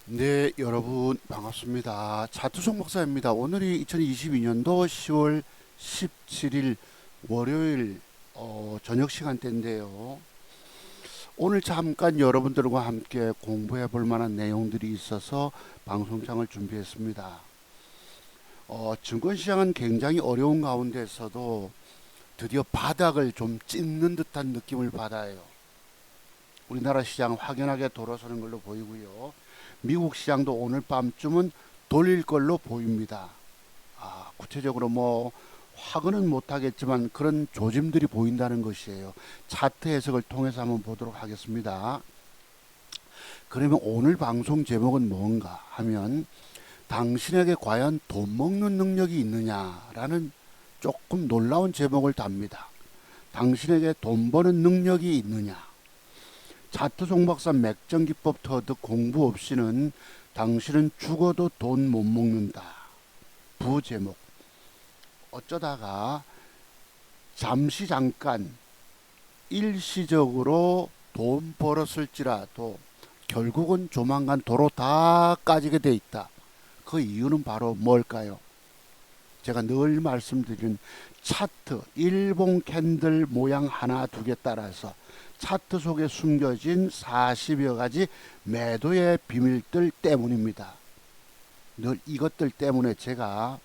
네, 여러분 반갑습니다. 차트송 목사입니다. 오늘이 2022년도 10월 17일 월요일 저녁 시간대인데요. 오늘 잠깐 여러분들과 함께 공부해 볼 만한 내용들이 있어서 방송장을 준비했습니다. 증권시장은 굉장히 어려운 가운데서도 드디어 바닥을 좀 찍는 듯한 느낌을 받아요. 우리나라 시장 확연하게 돌아서는 걸로 보이고요. 미국 시장도 오늘 밤쯤은 돌릴 걸로 보입니다. 구체적으로 확언은 못하겠지만 그런 조짐들이 보인다는 것이에요. 차트 해석을 통해서 한번 보도록 하겠습니다. 그러면 오늘 방송 제목은 뭔가 하면 당신에게 과연 돈 먹는 능력이 있느냐라는 조금 놀라운 제목을 답니다. 당신에게 돈 버는 능력이 있느냐. 차트 송박사 맥정기법 터득 공부 없이는 당신은 죽어도 돈 못 먹는다. 부제목. 어쩌다가 잠시 잠깐 일시적으로 돈 벌었을지라도 결국은 조만간 도로 다 까지게 돼 있다. 그 이유는 바로 뭘까요? 제가 늘 말씀드린 차트, 일본 캔들 모양 하나 두 개 따라서 차트 속에 숨겨진 40여 가지 매도의 비밀들 때문입니다. 늘 이것들 때문에 제가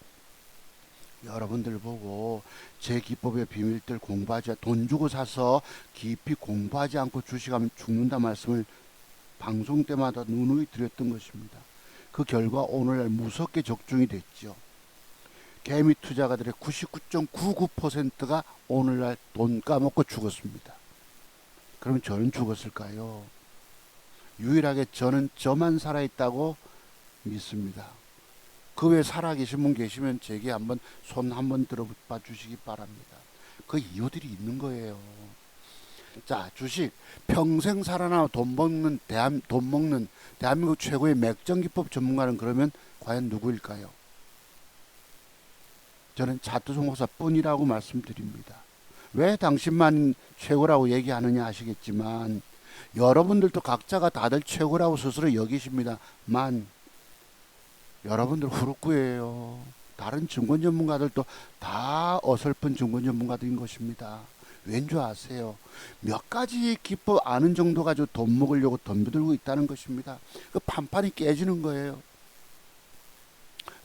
여러분들 보고 제 기법의 비밀들 공부하지, 돈 주고 사서 깊이 공부하지 않고 주식하면 죽는다 말씀을 방송 때마다 누누이 드렸던 것입니다. 그 결과 오늘날 무섭게 적중이 됐죠. 개미 투자가들의 99.99%가 오늘날 돈 까먹고 죽었습니다. 그럼 저는 죽었을까요? 유일하게 저는 저만 살아있다고 믿습니다. 그 외에 살아계신 분 계시면 제게 손 한번 들어봐 주시기 바랍니다. 그 이유들이 있는 거예요. 자, 주식 평생 살아나 돈 먹는 대한민국 최고의 맥정기법 전문가는 그러면 과연 누구일까요? 저는 차트 송목사 뿐이라고 말씀드립니다. 왜 당신만 최고라고 얘기하느냐 하시겠지만 여러분들도 각자가 다들 최고라고 스스로 여기십니다만 여러분들 후루꾸예요. 다른 증권 전문가들도 다 어설픈 증권 전문가들인 것입니다. 왠 줄 아세요? 몇 가지 기법 아는 정도 가지고 돈 먹으려고 덤벼들고 있다는 것입니다. 그 판판이 깨지는 거예요.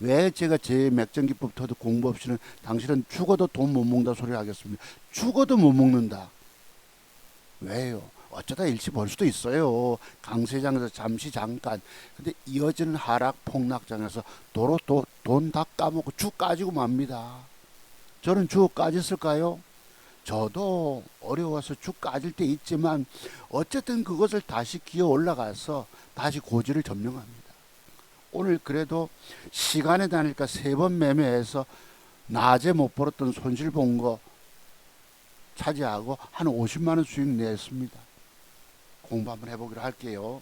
왜 제가 제 맥정기법 터득 공부 없이는 당신은 죽어도 돈 못 먹는다 소리를 하겠습니다. 죽어도 못 먹는다. 왜요? 어쩌다 일시 벌 수도 있어요. 강세장에서 잠시 잠깐. 근데 이어지는 하락 폭락장에서 도로 돈 다 까먹고 쭉 까지고 맙니다. 저는 쭉 까졌을까요? 저도 어려워서 쭉 까질 때 있지만 어쨌든 그것을 다시 기어 올라가서 다시 고지를 점령합니다. 오늘 그래도 시간에 다니까 3번 매매해서 낮에 못 벌었던 손실 본 거 차지하고 한 50만 원 수익 냈습니다. 공부 한번 해보기로 할게요.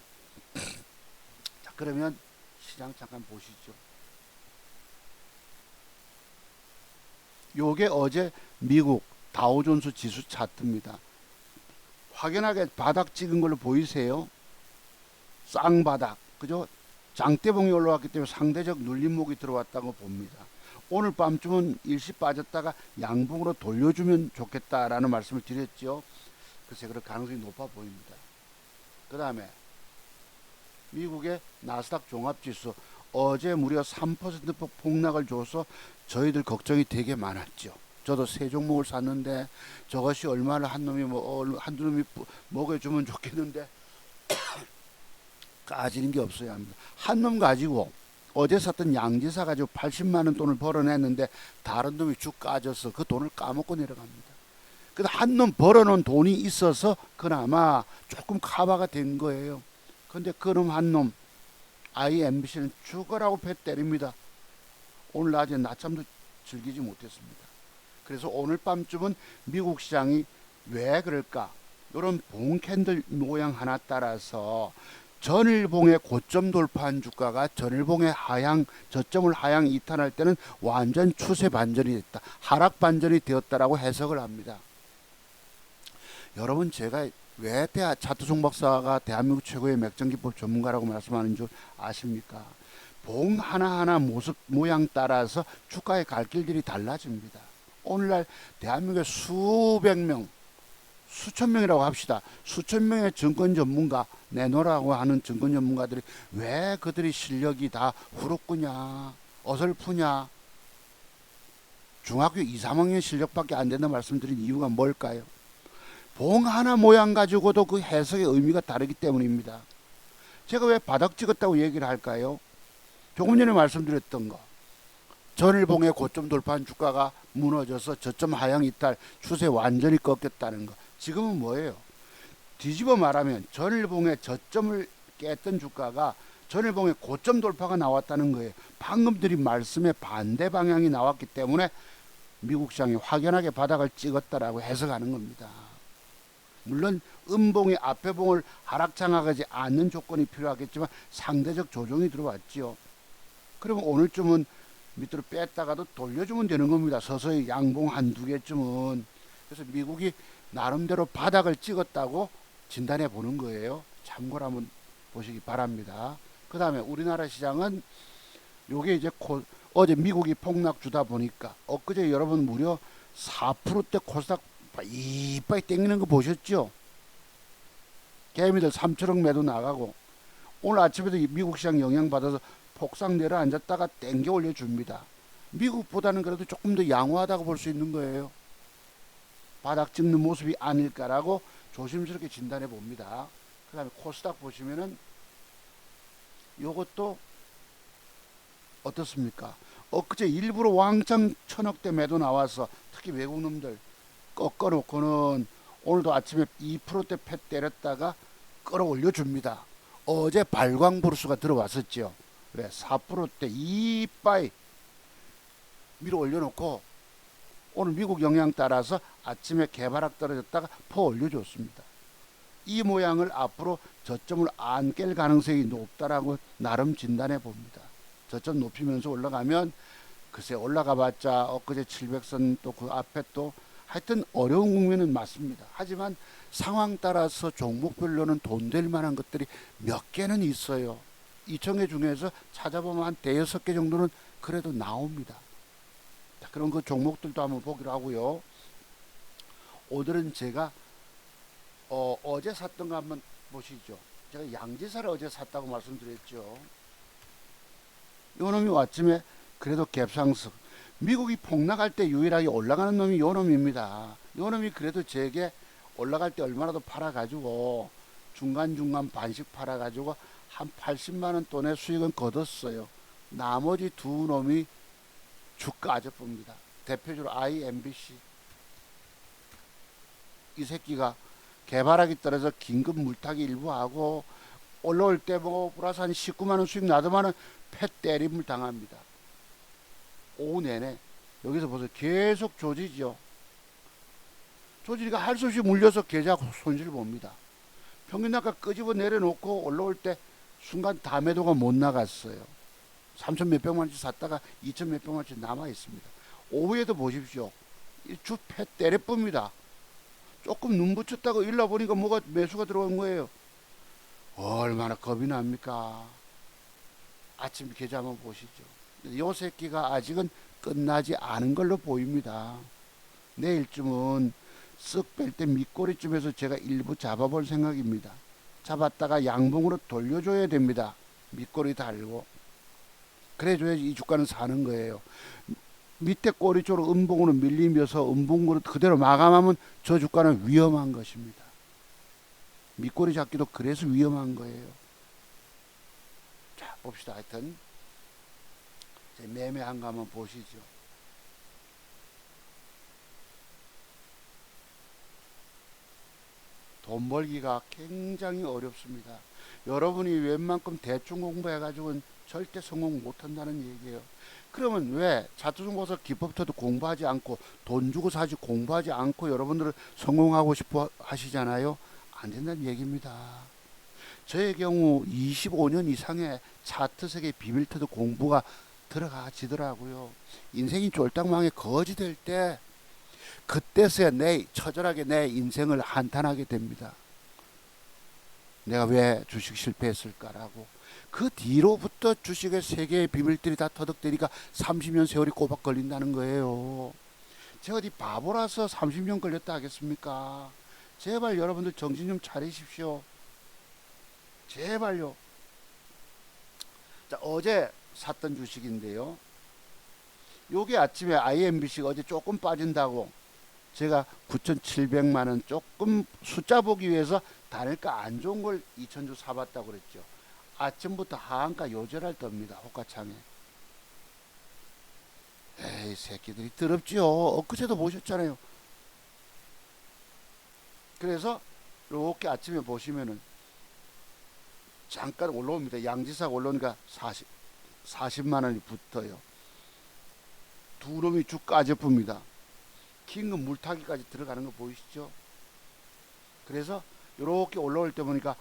자, 그러면 시장 잠깐 보시죠. 요게 어제 미국 다우존스 지수 차트입니다. 확연하게 바닥 찍은 걸로 보이세요? 쌍바닥, 그죠? 장대봉이 올라왔기 때문에 상대적 눌림목이 들어왔다고 봅니다. 오늘 밤쯤은 일시 빠졌다가 양봉으로 돌려주면 좋겠다라는 말씀을 드렸죠. 글쎄 그럴 가능성이 높아 보입니다. 그 다음에 미국의 나스닥 종합지수 어제 무려 3%폭 폭락을 줘서 저희들 걱정이 되게 많았죠. 저도 세 종목을 샀는데 저것이 얼마나 한두 놈이 먹여주면 좋겠는데 까지는 게 없어야 합니다. 한 놈 가지고 어제 샀던 양지사 가지고 80만 원 돈을 벌어냈는데 다른 놈이 쭉 까져서 그 돈을 까먹고 내려갑니다. 그래서 한 놈 벌어놓은 돈이 있어서 그나마 조금 커버가 된 거예요. 근데 그놈 한 놈 IMBC는 죽어라고 배 때립니다. 오늘 낮에 낮잠도 즐기지 못했습니다. 그래서 오늘 밤쯤은 미국 시장이 왜 그럴까? 이런 봉 캔들 모양 하나 따라서 전일봉의 고점 돌파한 주가가 전일봉의 저점을 하향 이탈할 때는 완전 추세 반전이 됐다. 하락 반전이 되었다라고 해석을 합니다. 여러분 제가 왜 차트송 박사가 대한민국 최고의 맥정기법 전문가라고 말씀하는 줄 아십니까? 봉 하나하나 모습 모양 따라서 주가의 갈 길들이 달라집니다. 오늘날 대한민국의 수백 명, 수천 명이라고 합시다. 수천 명의 증권 전문가, 내놓으라고 하는 증권 전문가들이 왜 그들이 실력이 다 후루꾸냐, 어설프냐, 중학교 2, 3학년 실력밖에 안 된다 말씀드린 이유가 뭘까요? 봉 하나 모양 가지고도 그 해석의 의미가 다르기 때문입니다. 제가 왜 바닥 찍었다고 얘기를 할까요? 조금 전에 말씀드렸던 거. 전일봉의 고점 돌파한 주가가 무너져서 저점 하향 이탈 추세 완전히 꺾였다는 거. 지금은 뭐예요? 뒤집어 말하면 전일봉의 저점을 깼던 주가가 전일봉의 고점 돌파가 나왔다는 거예요. 방금 드린 말씀의 반대 방향이 나왔기 때문에 미국 시장이 확연하게 바닥을 찍었다라고 해석하는 겁니다. 물론 음봉이 앞에 봉을 하락장악하지 않는 조건이 필요하겠지만 상대적 조정이 들어왔지요. 그러면 오늘쯤은 밑으로 뺐다가도 돌려주면 되는 겁니다. 서서히 양봉 한두 개쯤은. 그래서 미국이 나름대로 바닥을 찍었다고 진단해 보는 거예요. 참고로 한번 보시기 바랍니다. 그 다음에 우리나라 시장은 요게 이제 어제 미국이 폭락 주다 보니까 엊그제 여러분 무려 4%대 코스닥 이빠이 땡기는 거 보셨죠? 개미들 3천억 매도 나가고 오늘 아침에도 미국 시장 영향받아서 폭삭 내려앉았다가 땡겨 올려줍니다. 미국보다는 그래도 조금 더 양호하다고 볼 수 있는 거예요. 바닥 찍는 모습이 아닐까라고 조심스럽게 진단해 봅니다. 그 다음에 코스닥 보시면은 요것도 어떻습니까? 엊그제 일부러 왕창 천억대 매도 나와서 특히 외국 놈들 꺾어놓고는 오늘도 아침에 2%대 패 때렸다가 끌어올려 줍니다. 어제 발광브루스가 들어왔었죠. 왜 4%대 이빠이 밀어 올려놓고 오늘 미국 영향 따라서 아침에 개발락 떨어졌다가 퍼 올려줬습니다. 이 모양을 앞으로 저점을 안 깰 가능성이 높다라고 나름 진단해 봅니다. 저점 높이면서 올라가면 글쎄 올라가봤자 엊그제 700선 또 그 앞에 또 하여튼 어려운 국면은 맞습니다. 하지만 상황 따라서 종목별로는 돈 될 만한 것들이 몇 개는 있어요. 2,000개 중에서 찾아보면 한 대여섯 개 정도는 그래도 나옵니다. 자, 그런 그 종목들도 한번 보기로 하고요. 오늘은 제가 어제 샀던 거 한번 보시죠. 제가 양지사를 어제 샀다고 말씀드렸죠. 요 놈이 아침에 그래도 갭상승. 미국이 폭락할 때 유일하게 올라가는 놈이 요 놈입니다. 요 놈이 그래도 제게 올라갈 때 얼마나도 팔아가지고 중간중간 반씩 팔아가지고 한 80만원 돈의 수익은 거뒀어요. 나머지 두 놈이 주가 아저씨입니다. 대표적으로 IMBC. 이 새끼가 개발하기 떨어져 긴급 물타기 일부 하고 올라올 때 뭐 플러스 한 19만원 수익 나더만은 패 때림을 당합니다. 오후 내내 여기서 보세요. 계속 조지죠. 조지니까 할 수 없이 물려서 계좌 손실을 봅니다. 평균 단가 끄집어 내려놓고 올라올 때 순간 다 매도가 못 나갔어요. 3천 몇백만원치 샀다가 2천 몇백만원치 남아 있습니다. 오후에도 보십시오. 주 패 때려봅니다. 조금 눈 붙였다고 일러 보니까 뭐가 매수가 들어간 거예요. 얼마나 겁이 납니까? 아침 계좌 한번 보시죠. 요 새끼가 아직은 끝나지 않은 걸로 보입니다. 내일쯤은 쓱 뺄 때 밑꼬리쯤에서 제가 일부 잡아볼 생각입니다. 잡았다가 양봉으로 돌려줘야 됩니다. 밑꼬리 달고. 그래줘야지 이 주가는 사는 거예요. 밑에 꼬리 쪽으로 음봉으로 밀리면서 음봉으로 그대로 마감하면 저 주가는 위험한 것입니다. 밑꼬리 잡기도 그래서 위험한 거예요. 자, 봅시다. 하여튼 제 매매한 거 한번 보시죠. 돈 벌기가 굉장히 어렵습니다. 여러분이 웬만큼 대충 공부해가지고는 절대 성공 못한다는 얘기예요. 그러면 왜 차트중고서 기법터도 공부하지 않고 돈 주고 사지 공부하지 않고 여러분들은 성공하고 싶어 하시잖아요. 안 된다는 얘기입니다. 저의 경우 25년 이상의 차트세계 비밀터도 공부가 들어가지더라고요. 인생이 쫄딱망에 거지 될 때 그때서야 처절하게 내 인생을 한탄하게 됩니다. 내가 왜 주식 실패했을까라고. 그 뒤로부터 주식의 세계의 비밀들이 다 터득되니까 30년 세월이 꼬박 걸린다는 거예요. 제가 어디 바보라서 30년 걸렸다 하겠습니까? 제발 여러분들 정신 좀 차리십시오. 제발요. 자, 어제 샀던 주식인데요. 요게 아침에 IMBC가 어제 조금 빠진다고 제가 9,700만 원 조금 숫자 보기 위해서 단일가 안 좋은 걸 2,000주 사봤다고 그랬죠. 아침부터 하한가 요절할 겁니다. 호가창에. 에이 새끼들이 더럽지요. 엊그제도 보셨잖아요. 그래서 이렇게 아침에 보시면은 잠깐 올라옵니다. 양지사가 올라오니까 40만 원이 붙어요. 두 놈이 쭉 까져봅니다. 긴 건 물타기까지 들어가는 거 보이시죠? 그래서 이렇게 올라올 때 보니까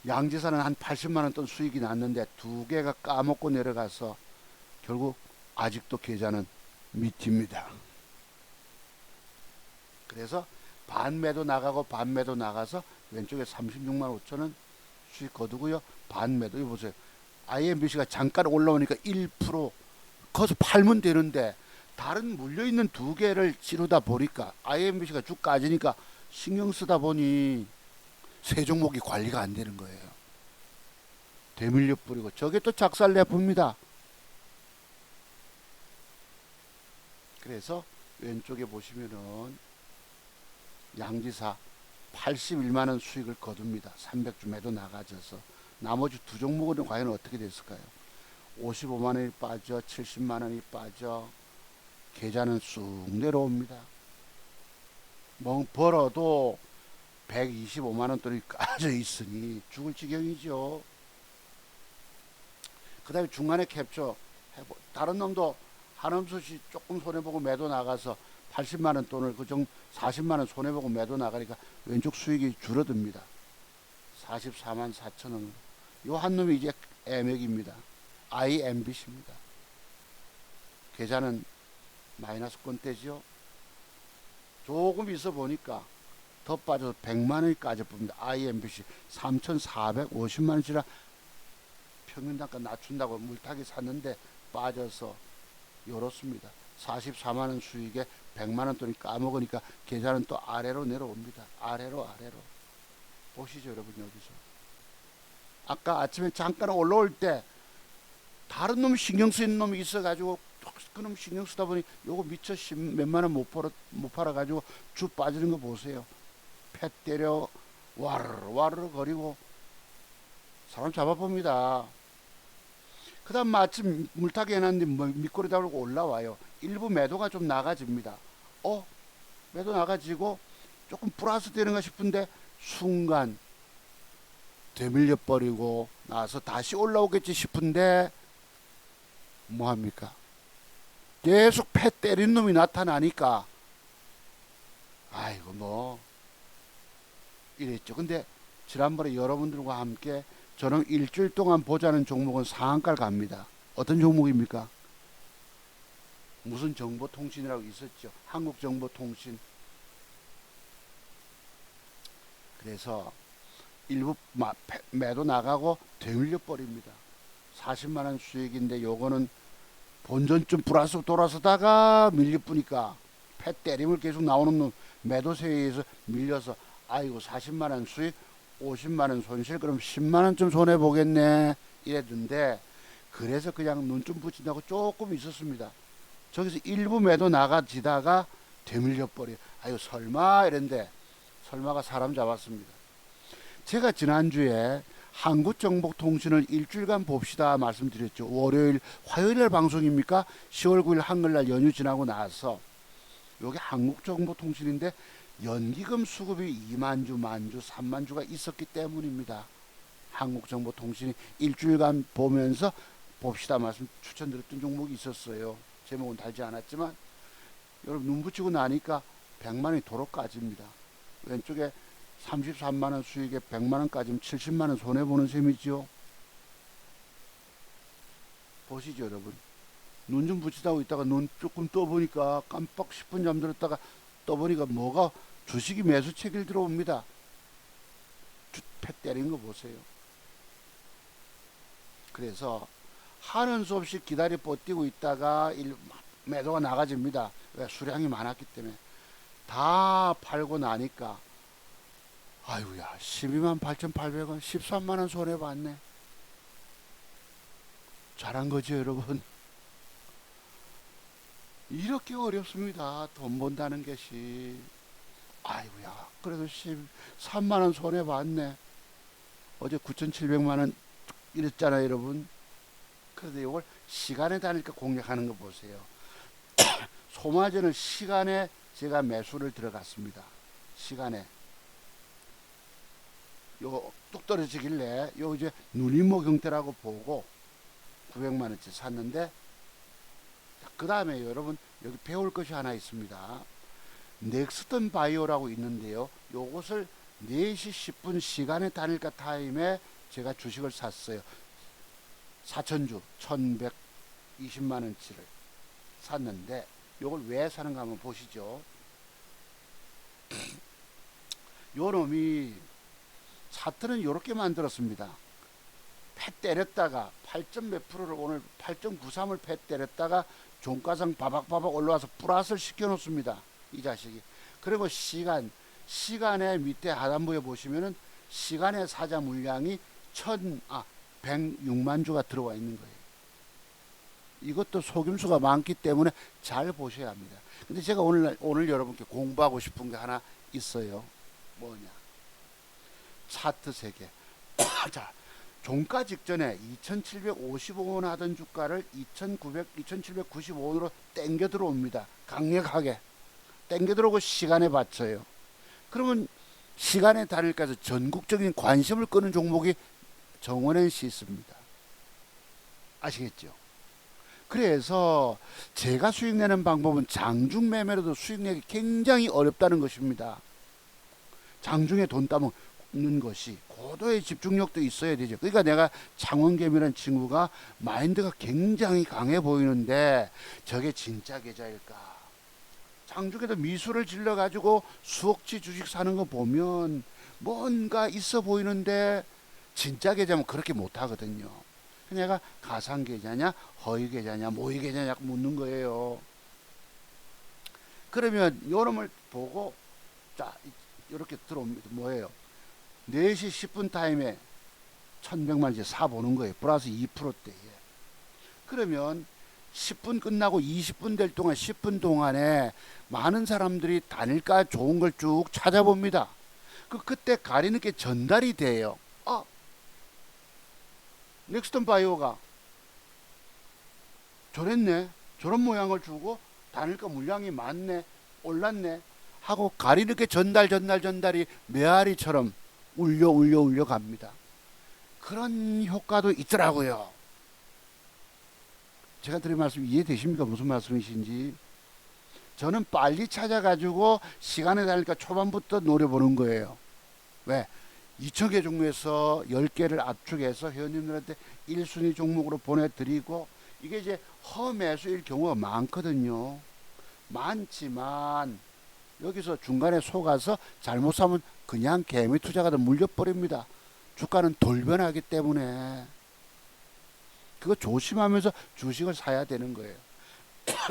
양지사는 한 80만 원 돈 수익이 났는데 두 개가 까먹고 내려가서 결국 아직도 계좌는 밑입니다. 그래서 반매도 나가고 반매도 나가서 왼쪽에 36만 5천 원 수익 거두고요. 반매도 이거 보세요. IMBC가 잠깐 올라오니까 1% 거기서 팔면 되는데 다른 물려있는 두 개를 치르다 보니까 IMBC가 쭉 까지니까 신경 쓰다 보니 세 종목이 관리가 안 되는 거예요. 되밀려 뿌리고 저게 또 작살 내봅니다. 그래서 왼쪽에 보시면은 양지사 81만 원 수익을 거둡니다. 300주 매도 나가져서 나머지 두 종목은 과연 어떻게 됐을까요? 55만 원이 빠져 70만 원이 빠져 계좌는 쑥 내려옵니다. 뭐 벌어도 125만 원 돈이 까져 있으니 죽을 지경이죠. 그 다음에 중간에 캡처 다른 놈도 한엄수씨 조금 손해보고 매도 나가서 80만 원 돈을 그정 40만 원 손해보고 매도 나가니까 왼쪽 수익이 줄어듭니다. 44만 4천 원. 요 한 놈이 이제 애맥입니다. IMBC입니다. 계좌는 마이너스 권대죠. 조금 있어 보니까 더 빠져서 100만 원이 까져봅니다. IMBC 3,450만 원치라 평균 단가 낮춘다고 물타기 샀는데 빠져서 요렇습니다. 44만 원 수익에 100만 원 돈이 까먹으니까 계좌는 또 아래로 내려옵니다. 아래로. 보시죠 여러분 여기서. 아까 아침에 잠깐 올라올 때 다른 놈 신경 쓰이는 놈이 있어가지고 그놈 신경 쓰다 보니 요거 미처 몇만 원 못 팔아가지고 주 빠지는 거 보세요. 패 때려 와르르 거리고 사람 잡아봅니다. 그 다음 마침 물타기 해놨는데 밑꼬리 달고 올라와요. 일부 매도가 좀 나가집니다. 매도 나가지고 조금 플러스 되는가 싶은데 순간 되밀려 버리고 나서 다시 올라오겠지 싶은데 뭐합니까? 계속 패 때린 놈이 나타나니까 아이고 뭐 이랬죠. 근데 지난번에 여러분들과 함께 저는 일주일 동안 보자는 종목은 상한가를 갑니다. 어떤 종목입니까? 무슨 정보통신이라고 있었죠. 한국정보통신. 그래서 일부 매도 나가고 되밀려 버립니다. 40만 원 수익인데 요거는 본전쯤 플러스 돌아서다가 밀릴 뿐이니까 패 때림을 계속 나오는 놈 매도세에 의해서 밀려서 아이고 40만 원 수익 50만 원 손실 그럼 10만 원쯤 손해 보겠네 이랬는데 그래서 그냥 눈 좀 붙인다고 조금 있었습니다. 저기서 일부 매도 나가지다가 되밀려 버려. 아유 설마 이랬는데 설마가 사람 잡았습니다. 제가 지난주에 한국정보통신을 일주일간 봅시다 말씀드렸죠. 월요일 화요일날 방송입니까? 10월 9일 한글날 연휴 지나고 나서 여기 한국정보통신인데 연기금 수급이 2만주, 만주, 3만주가 있었기 때문입니다. 한국정보통신이 일주일간 보면서 봅시다 말씀 추천드렸던 종목이 있었어요. 제목은 달지 않았지만 여러분 눈 붙이고 나니까 100만원이 도로 까집니다. 왼쪽에 33만원 수익에 100만원까지면 70만원 손해보는 셈이지요. 보시죠 여러분. 눈 좀 붙이다고 있다가 눈 조금 떠보니까 깜빡 10분 잠들었다가 떠보니까 뭐가 주식이 매수 체결 들어옵니다. 패 때린 거 보세요. 그래서 하는 수 없이 기다려 버티고 있다가 매도가 나가집니다. 왜? 수량이 많았기 때문에. 다 팔고 나니까 아이고야 12만 8,800원 13만 원 손해봤네. 잘한 거죠 여러분. 이렇게 어렵습니다. 돈 번다는 것이. 아이고야 그래도 13만 원 손해봤네. 어제 9,700만 원 이랬잖아요 여러분. 그래도 이걸 시간에 다니까 공략하는 거 보세요. 소마전을 시간에 제가 매수를 들어갔습니다. 시간에 요 뚝 떨어지길래 요 이제 누림목 형태라고 보고 900만원치 샀는데, 그 다음에 여러분 여기 배울 것이 하나 있습니다. 넥스턴 바이오라고 있는데요, 요것을 4시 10분 시간에 단일가 타임에 제가 주식을 샀어요. 4천주 1120만원치를 샀는데, 요걸 왜 사는가 한번 보시죠. 요 놈이 차트는 요렇게 만들었습니다. 패 때렸다가 8점 몇 프로를 오늘 8.93을 패 때렸다가 종가상 바박바박 올라와서 플러스를 시켜 놓습니다. 이 자식이. 그리고 시간의 밑에 하단부에 보시면은 시간의 사자 물량이 106만 주가 들어와 있는 거예요. 이것도 속임수가 많기 때문에 잘 보셔야 합니다. 근데 제가 오늘 여러분께 공부하고 싶은 게 하나 있어요. 뭐냐? 차트 세계. 자, 종가 직전에 2,755원 하던 주가를 2,795원으로 땡겨 들어옵니다. 강력하게 땡겨 들어오고 시간에 받쳐요. 그러면 시간에 단일가에서 전국적인 관심을 끄는 종목이 정원NC 있습니다. 아시겠죠? 그래서 제가 수익 내는 방법은 장중 매매로도 수익 내기 굉장히 어렵다는 것입니다. 장중에 돈 따먹는 것이 고도의 집중력도 있어야 되죠. 그러니까 내가 창원개미라는 친구가 마인드가 굉장히 강해 보이는데 저게 진짜 계좌일까? 장중에도 미수를 질러 가지고 수억치 주식 사는 거 보면 뭔가 있어 보이는데 진짜 계좌면 그렇게 못 하거든요. 내가 가상 계좌냐 허위 계좌냐 모의 계좌냐 묻는 거예요. 그러면 요놈을 보고 자 이렇게 들어옵니다. 뭐예요? 4시 10분 타임에 1100만원치 사보는 거예요. 플러스 2%대에. 그러면 10분 끝나고 20분 될 동안 10분 동안에 많은 사람들이 단일가 좋은 걸 쭉 찾아봅니다. 그때 가리는 게 전달이 돼요. 넥스턴 바이오가 저랬네, 저런 모양을 주고 단일가 물량이 많네, 올랐네 하고 가리는 게 전달이 메아리처럼 울려 갑니다. 그런 효과도 있더라고요. 제가 드린 말씀 이해되십니까? 무슨 말씀이신지. 저는 빨리 찾아가지고 시간에 다니까 초반부터 노려보는 거예요. 왜? 2,000개 종목에서 10개를 압축해서 회원님들한테 1순위 종목으로 보내드리고, 이게 이제 허매수일 경우가 많거든요. 많지만 여기서 중간에 속아서 잘못 사면 그냥 개미 투자가 더 물려버립니다. 주가는 돌변하기 때문에 그거 조심하면서 주식을 사야 되는 거예요.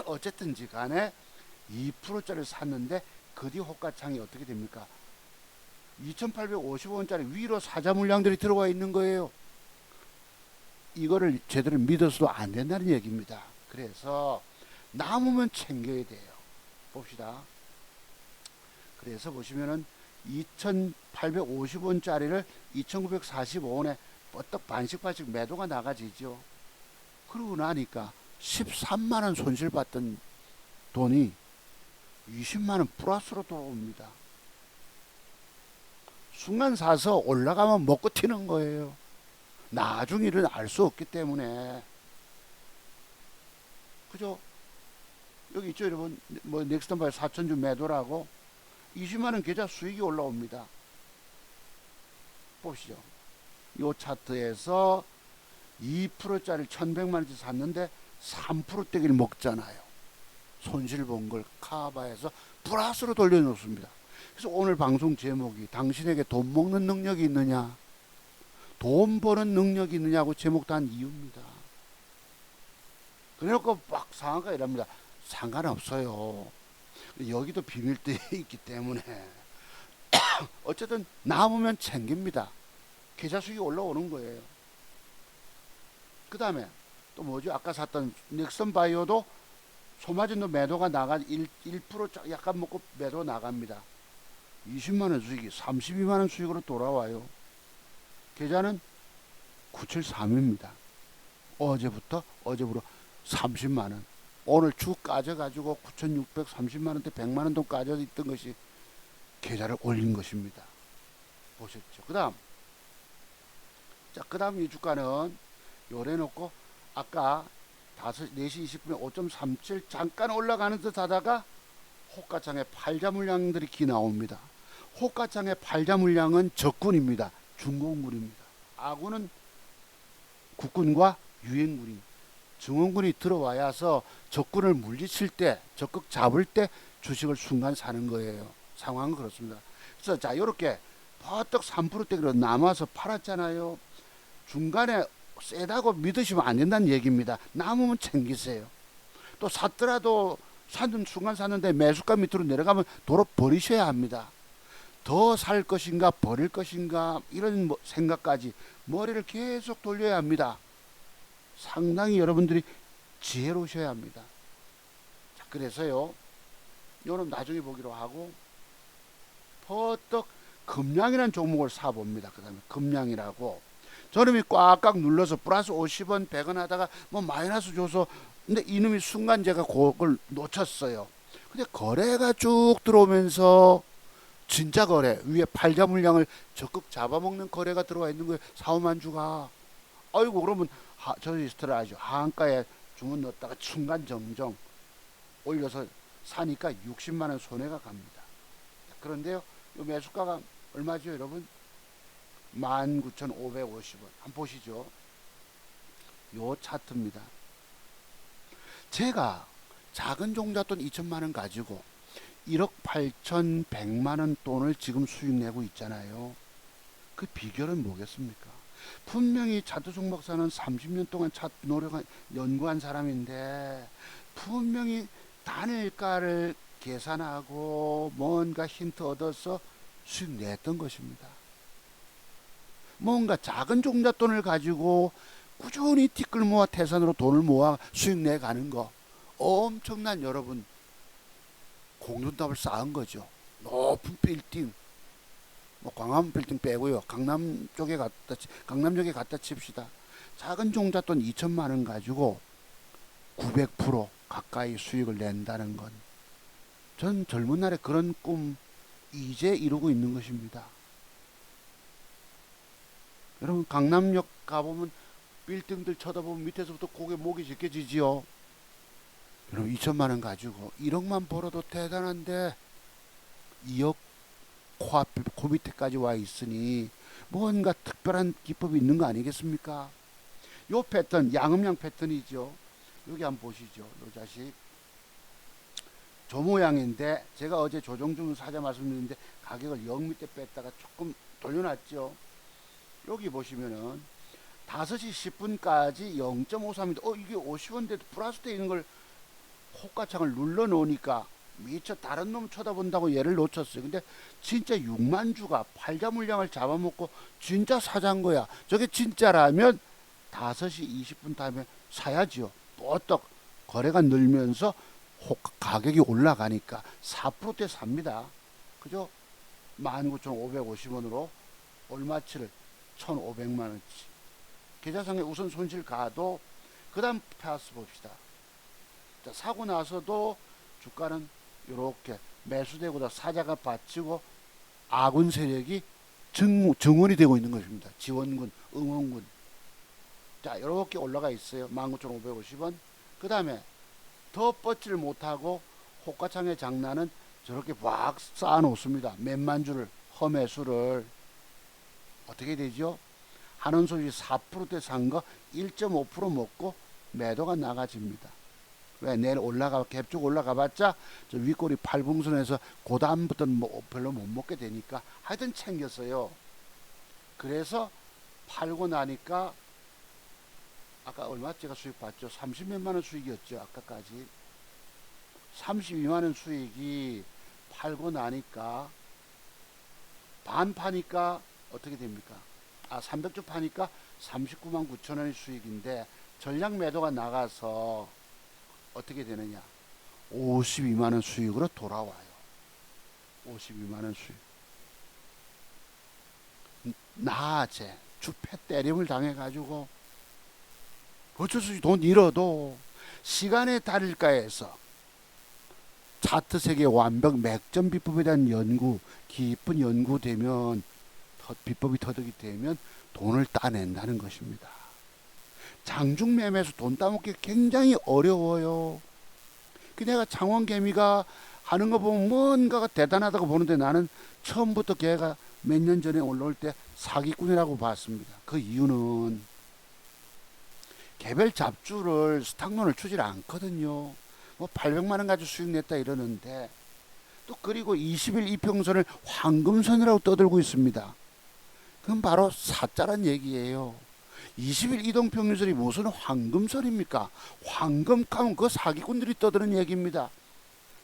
어쨌든지 간에 2%짜리 샀는데 그 뒤 호가창이 어떻게 됩니까? 2,850원짜리 위로 사자 물량들이 들어와 있는 거예요. 이거를 제대로 믿어서도 안 된다는 얘기입니다. 그래서 남으면 챙겨야 돼요. 봅시다. 그래서 보시면은 2,850원짜리를 2,945원에 뻗떡 반씩 매도가 나가지죠. 그러고 나니까 13만원 손실받던 돈이 20만원 플러스로 돌아옵니다. 순간 사서 올라가면 먹고 튀는 거예요. 나중 일은 알 수 없기 때문에. 그죠? 여기 있죠 여러분, 뭐 넥스턴 바이오 4천주 매도라고 20만원 계좌 수익이 올라옵니다. 보시죠. 이 차트에서 2%짜리 1,100만원치 샀는데 3%대기를 먹잖아요. 손실 본 걸 카바해서 플러스로 돌려놓습니다. 그래서 오늘 방송 제목이 당신에게 돈 먹는 능력이 있느냐? 돈 버는 능력이 있느냐고 제목도 한 이유입니다. 그래놓고 막 상한가 이랍니다. 상관없어요. 여기도 비밀들이 있기 때문에 어쨌든 남으면 챙깁니다. 계좌 수익이 올라오는 거예요. 그 다음에 또 뭐죠? 아까 샀던 넥슨 바이오도 소마진도 매도가 나가 1% 약간 먹고 매도 나갑니다. 20만원 수익이 32만원 수익으로 돌아와요. 계좌는 973입니다. 어제부로 30만원. 오늘 쭉 까져가지고 9,630만원대 100만원 돈 까져 있던 것이 계좌를 올린 것입니다. 보셨죠? 그 다음. 자, 그 다음 이 주가는 요래 놓고 아까 4시 20분에 5.37 잠깐 올라가는 듯 하다가 호가창에 팔자 물량들이 기 나옵니다. 호가창의 팔자 물량은 적군입니다. 중공군입니다. 아군은 국군과 유엔군이 증원군이 들어와야서 적군을 물리칠 때 적극 잡을 때 주식을 순간 사는 거예요. 상황은 그렇습니다. 그래서 자 이렇게 버떡 3%대로 남아서 팔았잖아요. 중간에 세다고 믿으시면 안 된다는 얘기입니다. 남으면 챙기세요. 또 샀더라도 사는 순간 샀는데 매수가 밑으로 내려가면 도로 버리셔야 합니다. 더 살 것인가 버릴 것인가 이런 생각까지 머리를 계속 돌려야 합니다. 상당히 여러분들이 지혜로우셔야 합니다. 자, 그래서요. 요놈 나중에 보기로 하고 버떡 금량이라는 종목을 사봅니다. 그 다음에 금량이라고 저놈이 꽉꽉 눌러서 플러스 50원 100원 하다가 뭐 마이너스 줘서 근데 이놈이 순간 제가 그걸 놓쳤어요. 근데 거래가 쭉 들어오면서 진짜 거래 위에 팔자 물량을 적극 잡아먹는 거래가 들어와 있는 거예요. 4, 5만 주가. 아이고 그러면 저희 스트라이죠. 하한가에 주문 넣었다가 순간 정정 올려서 사니까 60만 원 손해가 갑니다. 그런데요. 이 매수가가 얼마죠, 여러분? 19,550원. 한번 보시죠. 요 차트입니다. 제가 작은 종잣돈 2천만 원 가지고 1억 8,100만 원 돈을 지금 수익 내고 있잖아요. 그 비결은 뭐겠습니까? 분명히 차두종 박사는 30년 동안 연구한 사람인데 분명히 단일가를 계산하고 뭔가 힌트 얻어서 수익 냈던 것입니다. 뭔가 작은 종잣돈을 가지고 꾸준히 티끌 모아 태산으로 돈을 모아 수익 내가는 거 엄청난 여러분 공돈답을 쌓은 거죠. 높은 빌딩 뭐 광화문 빌딩 빼고요. 강남 쪽에 갖다 칩시다. 작은 종잣돈 2천만 원 가지고 900% 가까이 수익을 낸다는 건 전 젊은 날에 그런 꿈 이제 이루고 있는 것입니다. 여러분 강남역 가보면 빌딩들 쳐다보면 밑에서부터 목이 지켜지지요. 여러분 2천만 원 가지고 1억만 벌어도 대단한데 2억 코 밑에까지 와 있으니 뭔가 특별한 기법이 있는 거 아니겠습니까? 요 패턴 양음양 패턴이죠. 여기 한번 보시죠. 요 자식 저 모양인데 제가 어제 조정주문 사자 말씀드렸는데 가격을 0 밑에 뺐다가 조금 돌려놨죠. 여기 보시면은 5시 10분까지 0.53인데 이게 50원대도 플러스 돼 있는 걸 호가창을 눌러 놓으니까 미처 다른 놈 쳐다본다고 얘를 놓쳤어요. 근데 진짜 6만 주가 팔자 물량을 잡아먹고 진짜 사자인 거야. 저게 진짜라면 5시 20분 다음에 사야지요. 또 거래가 늘면서 가격이 올라가니까 4%대 삽니다. 그죠? 19,550원으로 얼마치를 1,500만원치. 계좌상에 우선 손실 가도 그 다음 패스 봅시다. 자, 사고 나서도 주가는 이렇게 매수되고 사자가 받치고 아군 세력이 증원이 되고 있는 것입니다. 지원군, 응원군. 자, 이렇게 올라가 있어요. 19,550원. 그 다음에 더 뻗지를 못하고 호가창의 장난은 저렇게 막 쌓아놓습니다. 몇만 주를 허매수를 어떻게 되죠? 한원소비 4%대 산 거 1.5% 먹고 매도가 나가집니다. 왜? 내일 갭쭉 올라가봤자 저 윗꼬리 팔봉선에서 그 다음부터는 별로 못 먹게 되니까 하여튼 챙겼어요. 그래서 팔고 나니까 아까 얼마 제가 수익 봤죠? 30몇만 원 수익이었죠. 아까까지 32만 원 수익이 팔고 나니까 반 파니까 어떻게 됩니까? 300주 파니까 39만 9천 원의 수익인데 전량 매도가 나가서 어떻게 되느냐? 52만 원 수익으로 돌아와요. 52만 원 수익. 낮에 주패 때림을 당해가지고 어쩔 수 없이 돈 잃어도 시간의 달일가에서 차트 세계 완벽 맥점 비법에 대한 연구, 깊은 연구되면 비법이 터득이 되면 돈을 따낸다는 것입니다. 장중 매매에서 돈 따먹기 굉장히 어려워요. 내가 창원개미가 하는 거 보면 뭔가가 대단하다고 보는데 나는 처음부터 걔가 몇 년 전에 올라올 때 사기꾼이라고 봤습니다. 그 이유는 개별 잡주를 스탁론을 주질 않거든요. 뭐 800만 원 가지고 수익 냈다 이러는데 또 그리고 20일 이평선을 황금선이라고 떠들고 있습니다. 그건 바로 사자란 얘기예요. 20일 이동평균선이 무슨 황금선입니까? 황금가면 그 사기꾼들이 떠드는 얘기입니다.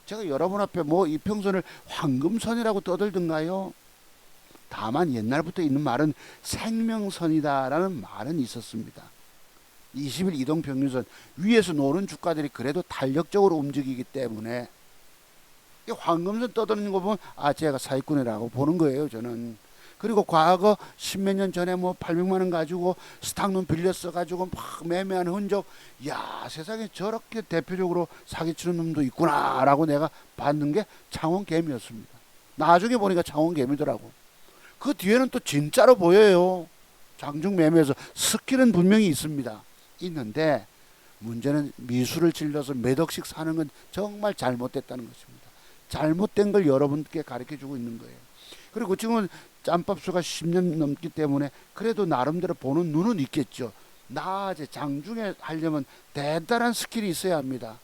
제가 여러분 앞에 뭐 이평선을 황금선이라고 떠들던가요? 다만 옛날부터 있는 말은 생명선이다라는 말은 있었습니다. 20일 이동평균선 위에서 노는 주가들이 그래도 탄력적으로 움직이기 때문에 이 황금선 떠드는 거 보면 제가 사기꾼이라고 보는 거예요. 저는. 그리고 과거 십몇 년 전에 뭐 800만 원 가지고 스탁론 빌렸어 가지고 막 매매한 흔적, 야 세상에 저렇게 대표적으로 사기치는 놈도 있구나라고 내가 봤는 게 창원개미였습니다. 나중에 보니까 창원개미더라고. 그 뒤에는 또 진짜로 보여요. 장중 매매에서 스킬은 분명히 있습니다. 있는데 문제는 미수를 질러서 몇 억씩 사는 건 정말 잘못됐다는 것입니다. 잘못된 걸 여러분께 가르쳐주고 있는 거예요. 그리고 지금은 짬밥수가 10년 넘기 때문에 그래도 나름대로 보는 눈은 있겠죠. 낮에 장중에 하려면 대단한 스킬이 있어야 합니다.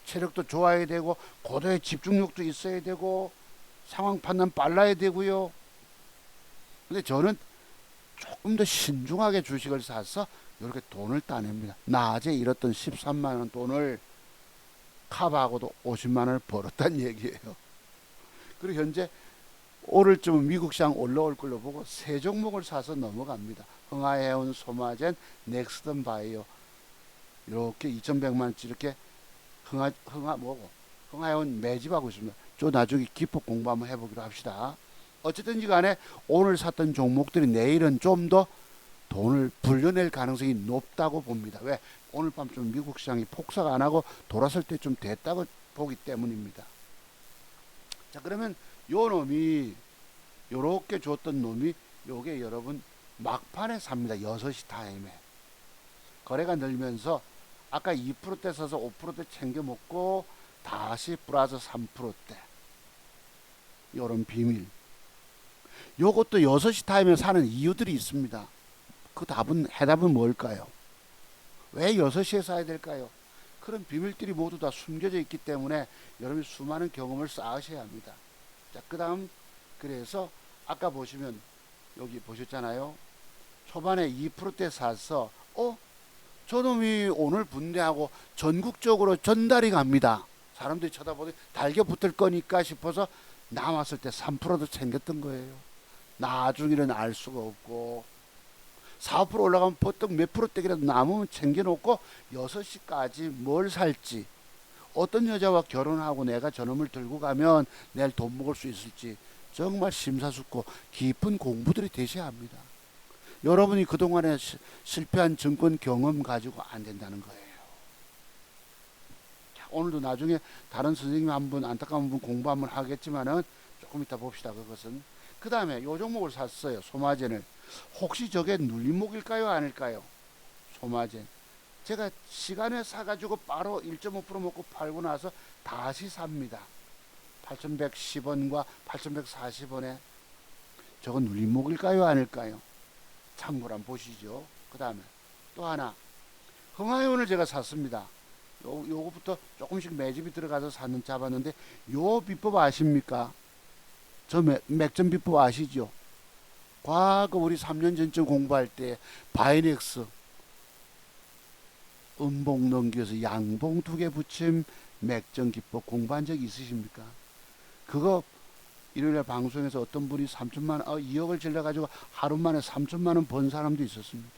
체력도 좋아야 되고 고도의 집중력도 있어야 되고 상황 판단 빨라야 되고요. 근데 저는 조금 더 신중하게 주식을 사서 이렇게 돈을 따냅니다. 낮에 잃었던 13만 원 돈을 커버하고도 50만 원을 벌었다는 얘기예요. 그리고 현재 오늘쯤은 미국 시장 올라올 걸로 보고 세 종목을 사서 넘어갑니다. 흥하해운, 소마젠, 넥스턴 바이오 이렇게 2,100만원치 이렇게 흥하해운 매집하고 있습니다. 저 나중에 기법 공부 한번 해보기로 합시다. 어쨌든지 간에 오늘 샀던 종목들이 내일은 좀 더 돈을 불려낼 가능성이 높다고 봅니다. 왜? 오늘 밤 좀 미국 시장이 폭삭 안 하고 돌아설 때 좀 됐다고 보기 때문입니다. 자, 그러면 요 놈이 요렇게 줬던 놈이 요게 여러분 막판에 삽니다. 6시 타임에 거래가 늘면서 아까 2%대 사서 5%대 챙겨 먹고 다시 플러스 3%대 요런 비밀. 요것도 6시 타임에 사는 이유들이 있습니다. 그 해답은 뭘까요? 왜 6시에 사야 될까요? 그런 비밀들이 모두 다 숨겨져 있기 때문에 여러분이 수많은 경험을 쌓으셔야 합니다. 자, 그 다음 그래서 아까 보시면 여기 보셨잖아요. 초반에 2%대 사서 저놈이 오늘 분대하고 전국적으로 전달이 갑니다. 사람들이 쳐다보니 달겨 붙을 거니까 싶어서 남았을 때 3%도 챙겼던 거예요. 나중에는 알 수가 없고 4% 올라가면 보통 몇 프로대기라도 남으면 챙겨놓고 6시까지 뭘 살지, 어떤 여자와 결혼하고 내가 저놈을 들고 가면 내일 돈 먹을 수 있을지 정말 심사숙고 깊은 공부들이 되셔야 합니다. 여러분이 그동안에 실패한 증권 경험 가지고 안 된다는 거예요. 자, 오늘도 나중에 다른 선생님 한 분, 안타까운 분 공부 한번 하겠지만은 조금 이따 봅시다. 그것은. 그 다음에 요 종목을 샀어요. 소마젠을. 혹시 저게 눌림목일까요? 아닐까요? 소마젠. 제가 시간에 사가지고 바로 1.5% 먹고 팔고 나서 다시 삽니다. 8,110원과 8,140원에 저건 눌림목일까요? 아닐까요? 참고로 한번 보시죠. 그 다음에 또 하나 흥하해운을 제가 샀습니다. 요거부터 조금씩 매집이 들어가서 잡았는데 요 비법 아십니까? 저 맥점 비법 아시죠? 과거 우리 3년 전쯤 공부할 때 바이넥스 음봉 넘겨서 양봉 2개 붙임 맥정 기법 공부한 적 있으십니까? 그거 일요일에 방송에서 어떤 분이 3천만 원, 2억을 질러가지고 하루 만에 3천만 원 번 사람도 있었습니다.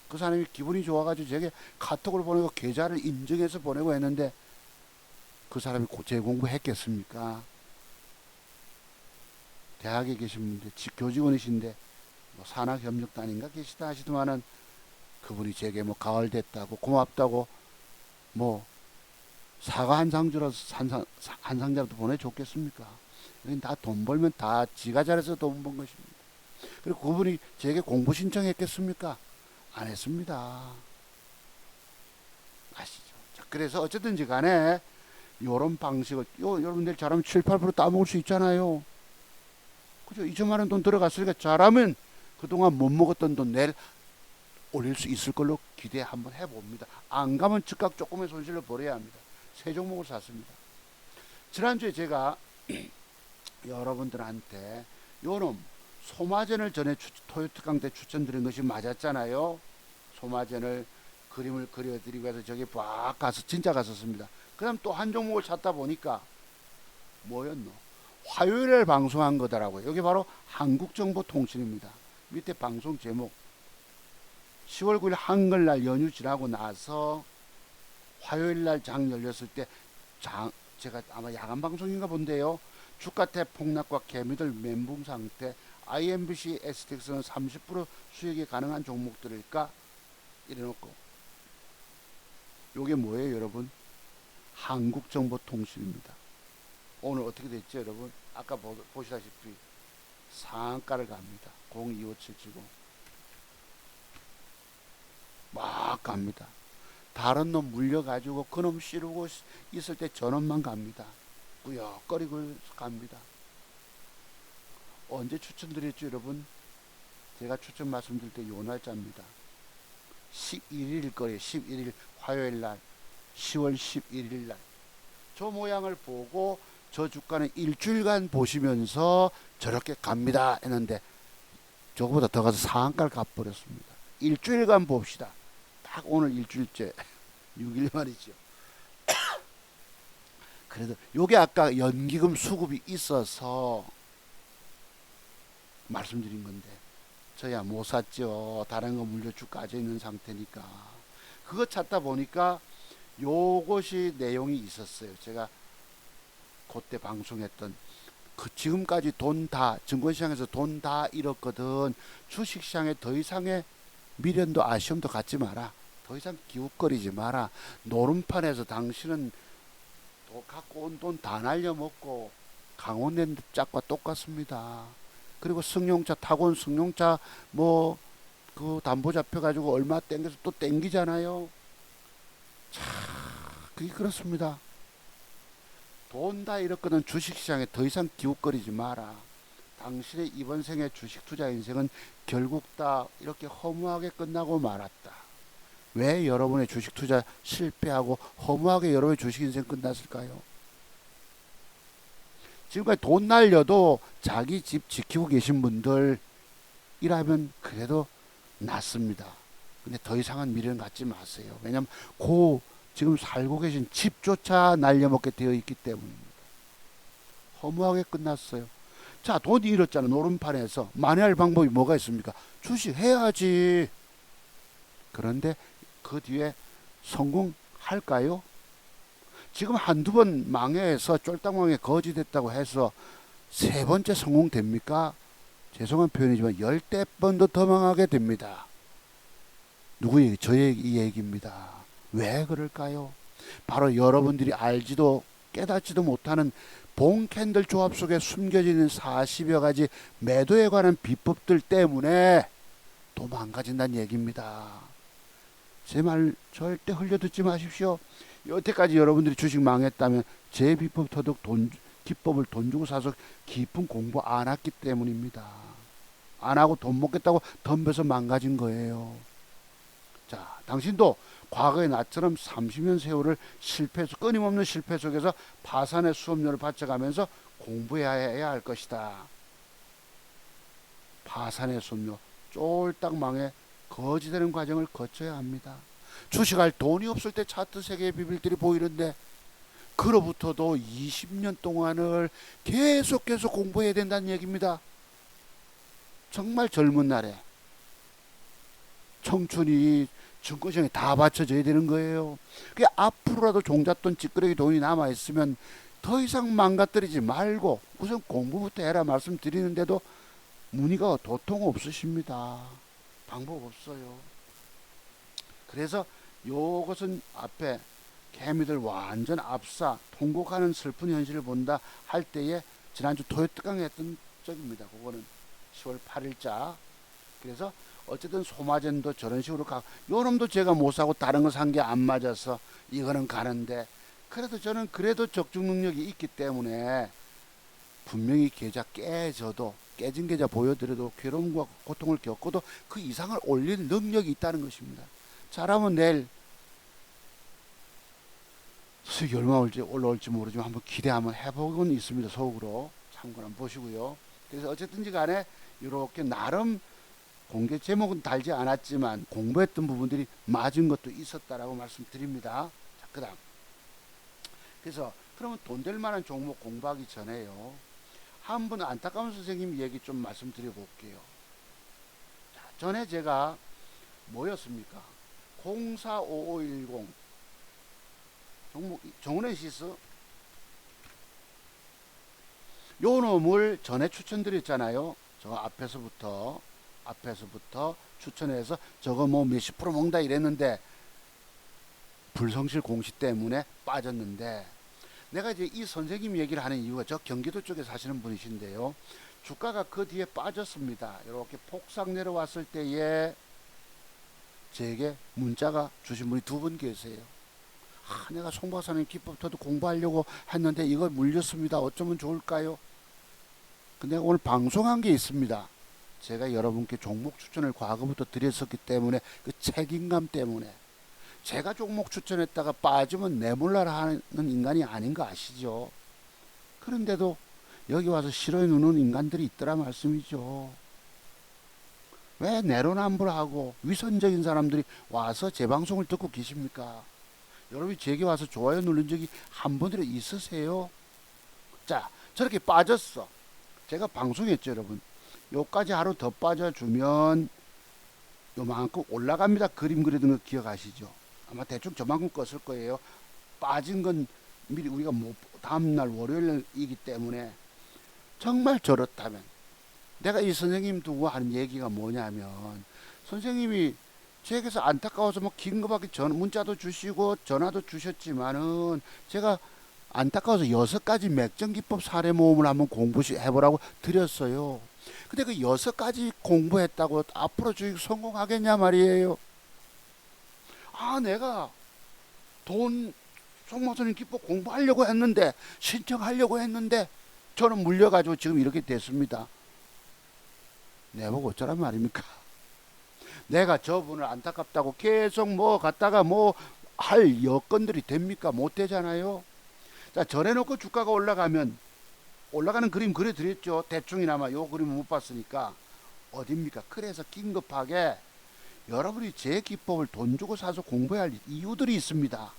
그 사람이 기분이 좋아가지고 제게 카톡을 보내고 계좌를 인증해서 보내고 했는데 그 사람이 재공부했겠습니까? 대학에 계신 분들, 교직원이신데 뭐 산학협력단인가 계시다 하시더만은 그분이 제게 뭐 가을 됐다고 고맙다고 뭐 사과 한 상자라도 한 상자라도 보내줬겠습니까? 여긴 다 돈 벌면 다 지가 잘해서 돈 번 것입니다. 그리고 그분이 제게 공부 신청했겠습니까? 안 했습니다. 아시죠? 자, 그래서 어쨌든지 간에 요런 방식을 여러분들 잘하면 7, 8% 따먹을 수 있잖아요. 그죠? 2천만 원 돈 들어갔으니까 잘하면 그동안 못 먹었던 돈 내일 올릴 수 있을 걸로 기대 한번 해봅니다. 안 가면 즉각 조금의 손실을 벌어야 합니다. 세 종목을 샀습니다. 지난주에 제가 여러분들한테 요놈 소마전을 전에 토요트 강대 추천드린 것이 맞았잖아요. 소마전을 그림을 그려드리고 해서 저기 막 가서 진짜 갔었습니다. 그 다음 또 한 종목을 찾다 보니까 뭐였노? 화요일에 방송한 거더라고요. 여기 바로 한국정보통신입니다. 밑에 방송 제목 10월 9일 한글날 연휴 지나고 나서 화요일날 장 열렸을 때 제가 아마 야간 방송인가 본데요. 주가 대폭락과 개미들 멘붕 상태, IMBC, STX는 30% 수익이 가능한 종목들일까? 이래놓고 요게 뭐예요 여러분? 한국정보통신입니다. 오늘 어떻게 됐죠 여러분? 아까 보시다시피 상한가를 갑니다. 025770 막 갑니다. 다른 놈 물려가지고 그놈 씌르고 있을 때 저놈만 갑니다. 꾸역거리고 갑니다. 언제 추천드렸죠 여러분? 제가 추천 말씀드릴 때 요 날짜입니다. 11일 거예요. 11일 화요일날 10월 11일날 저 모양을 보고 저 주가는 일주일간 보시면서 저렇게 갑니다 했는데 저거보다 더 가서 상한가를 가버렸습니다. 일주일간 봅시다. 딱 오늘 일주일째 6일 말이죠. 그래도 요게 아까 연기금 수급이 있어서 말씀드린 건데 저야 못 샀죠. 다른 거 물려쭉 까져 있는 상태니까. 그거 찾다 보니까 요것이 내용이 있었어요. 제가 그때 방송했던 그 지금까지 돈 다 증권시장에서 돈 다 잃었거든. 주식시장에 더 이상의 미련도 아쉬움도 갖지 마라. 더 이상 기웃거리지 마라. 노름판에서 당신은 또 갖고 온 돈 다 날려먹고 강원랜드 짝과 똑같습니다. 그리고 승용차 타고 온 승용차 뭐 그 담보 잡혀가지고 얼마 땡겨서 또 땡기잖아요. 참 그게 그렇습니다. 돈 다 잃었거든. 주식시장에 더 이상 기웃거리지 마라. 당신의 이번 생의 주식 투자 인생은 결국 다 이렇게 허무하게 끝나고 말았다. 왜 여러분의 주식 투자 실패하고 허무하게 여러분의 주식 인생 끝났을까요? 지금까지 돈 날려도 자기 집 지키고 계신 분들 이라면 그래도 낫습니다. 근데 더 이상은 미련 갖지 마세요. 왜냐하면 지금 살고 계신 집조차 날려먹게 되어 있기 때문입니다. 허무하게 끝났어요. 자, 돈이 잃었잖아. 노름판에서 만회할 방법이 뭐가 있습니까? 주식 해야지. 그런데 그 뒤에 성공할까요? 지금 한두 번 망해서 쫄딱망에 거지됐다고 해서 세 번째 성공됩니까? 죄송한 표현이지만 10대 번도 더 망하게 됩니다. 누구 얘기? 저의 이 얘기입니다. 왜 그럴까요? 바로 여러분들이 알지도 깨닫지도 못하는 봉 캔들 조합 속에 숨겨져 있는 40여 가지 매도에 관한 비법들 때문에 또 망가진다는 얘기입니다. 제 말 절대 흘려듣지 마십시오. 여태까지 여러분들이 주식 망했다면 제 비법 터득 기법을 돈 주고 사서 깊은 공부 안 했기 때문입니다. 안 하고 돈 먹겠다고 덤벼서 망가진 거예요. 자, 당신도 과거의 나처럼 30년 세월을 끊임없는 실패 속에서 파산의 수업료를 바쳐가면서 공부해야 할 것이다. 파산의 순뇨, 쫄딱 망해 거지되는 과정을 거쳐야 합니다. 주식할 돈이 없을 때 차트 세계의 비밀들이 보이는데 그로부터도 20년 동안을 계속 공부해야 된다는 얘기입니다. 정말 젊은 날에 청춘이 증권시장에 다 받쳐져야 되는 거예요. 그게 앞으로라도 종잣돈 찌끄레기 돈이 남아있으면 더 이상 망가뜨리지 말고 우선 공부부터 해라 말씀드리는데도 문의가 도통 없으십니다. 방법 없어요. 그래서 요것은 앞에 개미들 완전 압사 통곡하는 슬픈 현실을 본다 할 때에 지난주 토요특강 했던 적입니다. 그거는 10월 8일자. 그래서 어쨌든 소마젠도 저런 식으로 가. 요 놈도 제가 못 사고 다른 거 산 게 안 맞아서 이거는 가는데, 그래도 저는 그래도 적중 능력이 있기 때문에 분명히 계좌 깨진 계좌 보여드려도 괴로움과 고통을 겪어도 그 이상을 올릴 능력이 있다는 것입니다. 잘하면 내일 수익이 얼마 올라올지 모르지만 한번 기대 한번 해보고는 있습니다. 속으로 참고는 보시고요. 그래서 어쨌든지 간에 이렇게 나름 공개 제목은 달지 않았지만 공부했던 부분들이 맞은 것도 있었다라고 말씀드립니다. 자, 그 다음. 그래서 그러면 돈 될 만한 종목 공부하기 전에요, 한 분 안타까운 선생님 얘기 좀 말씀드려 볼게요. 자, 전에 제가 뭐였습니까? 045510 종목 정은혜시스 요 놈을 전에 추천드렸잖아요. 저 앞에서부터 추천해서 저거 뭐 몇십 프로 먹는다 이랬는데 불성실 공시 때문에 빠졌는데, 내가 이제 이 선생님 얘기를 하는 이유가 저 경기도 쪽에 사시는 분이신데요, 주가가 그 뒤에 빠졌습니다. 이렇게 폭삭 내려왔을 때에 제게 문자가 주신 분이 두 분 계세요. 내가 송 박사님 기법터도 공부하려고 했는데 이거 물렸습니다. 어쩌면 좋을까요? 근데 오늘 방송한 게 있습니다. 제가 여러분께 종목 추천을 과거부터 드렸었기 때문에 그 책임감 때문에 제가 종목 추천했다가 빠지면 내몰라라 하는 인간이 아닌 거 아시죠? 그런데도 여기 와서 싫어해 누는 인간들이 있더라 말씀이죠. 왜 내로남불하고 위선적인 사람들이 와서 제 방송을 듣고 계십니까? 여러분이 제게 와서 좋아요 누른 적이 한 번이라도 있으세요? 자, 저렇게 빠졌어. 제가 방송했죠, 여러분. 요까지 하루 더 빠져주면 요만큼 올라갑니다. 그림 그리던 거 기억하시죠? 아마 대충 저만큼 껐을 거예요. 빠진 건 미리 우리가 다음날 월요일이기 때문에. 정말 저렇다면 내가 이 선생님 두고 하는 얘기가 뭐냐면, 선생님이 제게서 안타까워서 뭐 긴급하게 문자도 주시고 전화도 주셨지만은 제가 안타까워서 6가지 맥정기법 사례 모음을 한번 공부해보라고 드렸어요. 근데 그 6가지 공부했다고 앞으로 주식 성공하겠냐 말이에요. 내가 송마선님 기법 공부하려고 했는데, 신청하려고 했는데 저는 물려가지고 지금 이렇게 됐습니다. 내보고 어쩌란 말입니까? 내가 저분을 안타깝다고 계속 뭐 갖다가 뭐 할 여건들이 됩니까? 못 되잖아요. 자, 전해놓고 주가가 올라가면 올라가는 그림 그려드렸죠. 대충이나마 요 그림을 못 봤으니까. 어딥니까? 그래서 긴급하게 여러분이 제 기법을 돈 주고 사서 공부해야 할 이유들이 있습니다.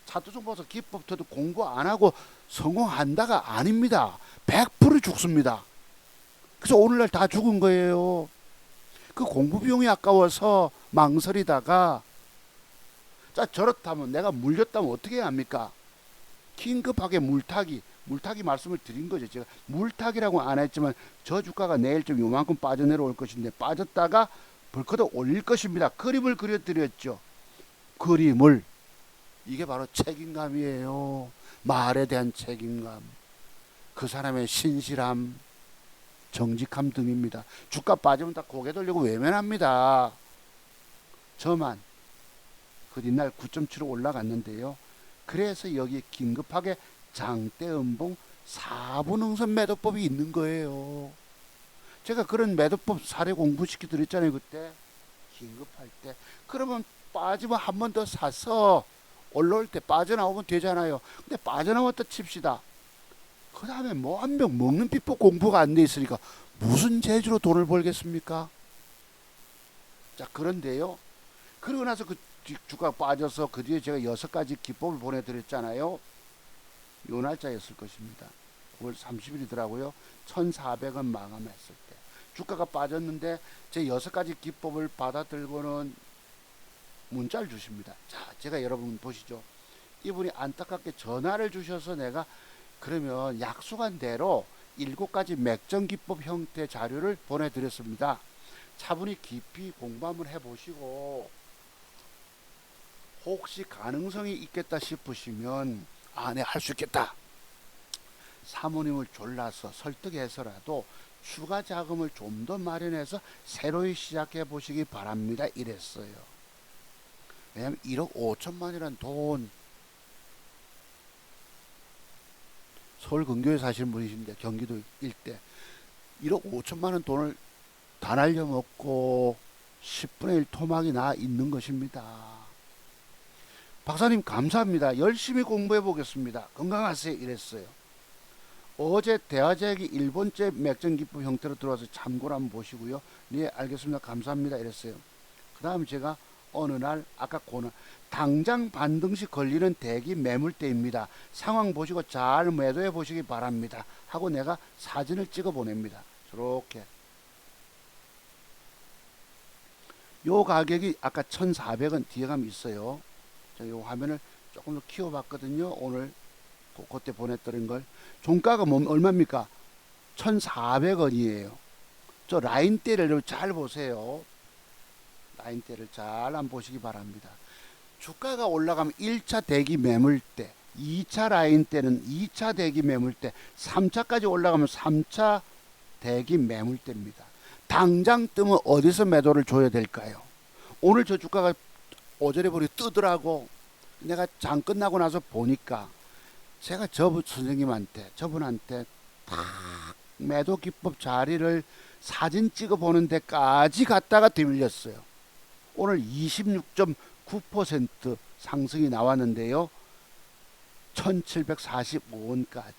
차트종 봐서 기법터도 공부 안 하고 성공한다가 아닙니다. 100% 죽습니다. 그래서 오늘날 다 죽은 거예요. 그 공부 비용이 아까워서 망설이다가, 자, 저렇다면 내가 물렸다면 어떻게 해야 합니까? 긴급하게 물타기 말씀을 드린 거죠. 제가 물타기라고 안 했지만 저 주가가 내일쯤 요만큼 빠져내려올 것인데 빠졌다가 벌크도 올릴 것입니다. 그림을 그려드렸죠. 그림을. 이게 바로 책임감이에요. 말에 대한 책임감, 그 사람의 신실함, 정직함 등입니다. 주가 빠지면 다 고개 돌리고 외면합니다. 저만 그 뒷날 9.75 올라갔는데요. 그래서 여기 긴급하게 장대음봉 4분 응선 매도법이 있는 거예요. 제가 그런 매도법 사례 공부시켜 드렸잖아요. 그때 긴급할 때. 그러면 빠지면 한 번 더 사서 올라올 때 빠져나오면 되잖아요. 근데 빠져나왔다 칩시다. 그 다음에 뭐 한 명 먹는 비법 공부가 안 돼 있으니까 무슨 재주로 돈을 벌겠습니까? 자, 그런데요. 그러고 나서 그 주가가 빠져서 그 뒤에 제가 6가지 기법을 보내드렸잖아요. 요 날짜였을 것입니다. 9월 30일이더라고요. 1,400원 마감했을 때. 주가가 빠졌는데 제 6가지 기법을 받아들고는 문자를 주십니다. 자, 제가 여러분 보시죠. 이분이 안타깝게 전화를 주셔서 내가 그러면 약속한 대로 7가지 맥점 기법 형태 자료를 보내드렸습니다. 차분히 깊이 공부 한번 해보시고 혹시 가능성이 있겠다 싶으시면 네, 할 수 있겠다. 사모님을 졸라서 설득해서라도 추가 자금을 좀 더 마련해서 새로이 시작해 보시기 바랍니다. 이랬어요. 왜냐하면 1억 5천만이라는 돈, 서울 근교에 사시는 분이신데 경기도 일대 1억 5천만 원 돈을 다 날려먹고 10분의 1 토막이 나 있는 것입니다. 박사님 감사합니다. 열심히 공부해 보겠습니다. 건강하세요. 이랬어요. 어제 대화제약이 일본제 맥점기법 형태로 들어와서 참고를 한번 보시고요. 네, 알겠습니다. 감사합니다. 이랬어요. 그 다음 제가 어느 날 아까 고는 당장 반등시 걸리는 대기 매물대입니다. 상황 보시고 잘 매도해 보시기 바랍니다. 하고 내가 사진을 찍어 보냅니다. 저렇게. 요 가격이 아까 1,400원 뒤에 가면 있어요. 제가 요 화면을 조금 더 키워봤거든요. 오늘 그때 보냈던 걸. 종가가 얼마입니까? 1,400원이에요. 저 라인대를 잘 보세요. 라인대를 잘 한번 보시기 바랍니다. 주가가 올라가면 1차 대기 매물대, 2차 라인대는 2차 대기 매물대, 3차까지 올라가면 3차 대기 매물대입니다. 당장 뜨면 어디서 매도를 줘야 될까요? 오늘 저 주가가 오전에 보니 뜨더라고. 내가 장 끝나고 나서 보니까 제가 저분한테 딱 매도 기법 자리를 사진 찍어 보는 데까지 갔다가 뒤밀렸어요. 오늘 26.9% 상승이 나왔는데요. 1745원까지.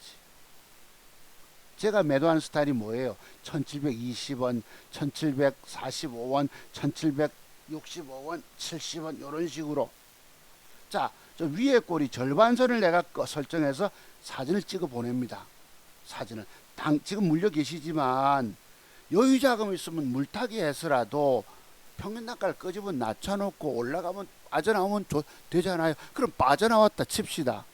제가 매도하는 스타일이 뭐예요? 1720원, 1745원, 1765원, 70원 이런 식으로. 자, 저 위에 꼬리 절반선을 내가 설정해서 사진을 찍어 보냅니다. 사진을. 지금 물려 계시지만 여유 자금 있으면 물타기 해서라도 평균 단가를 끄집어 낮춰놓고 올라가면 빠져나오면 되잖아요. 그럼 빠져나왔다 칩시다.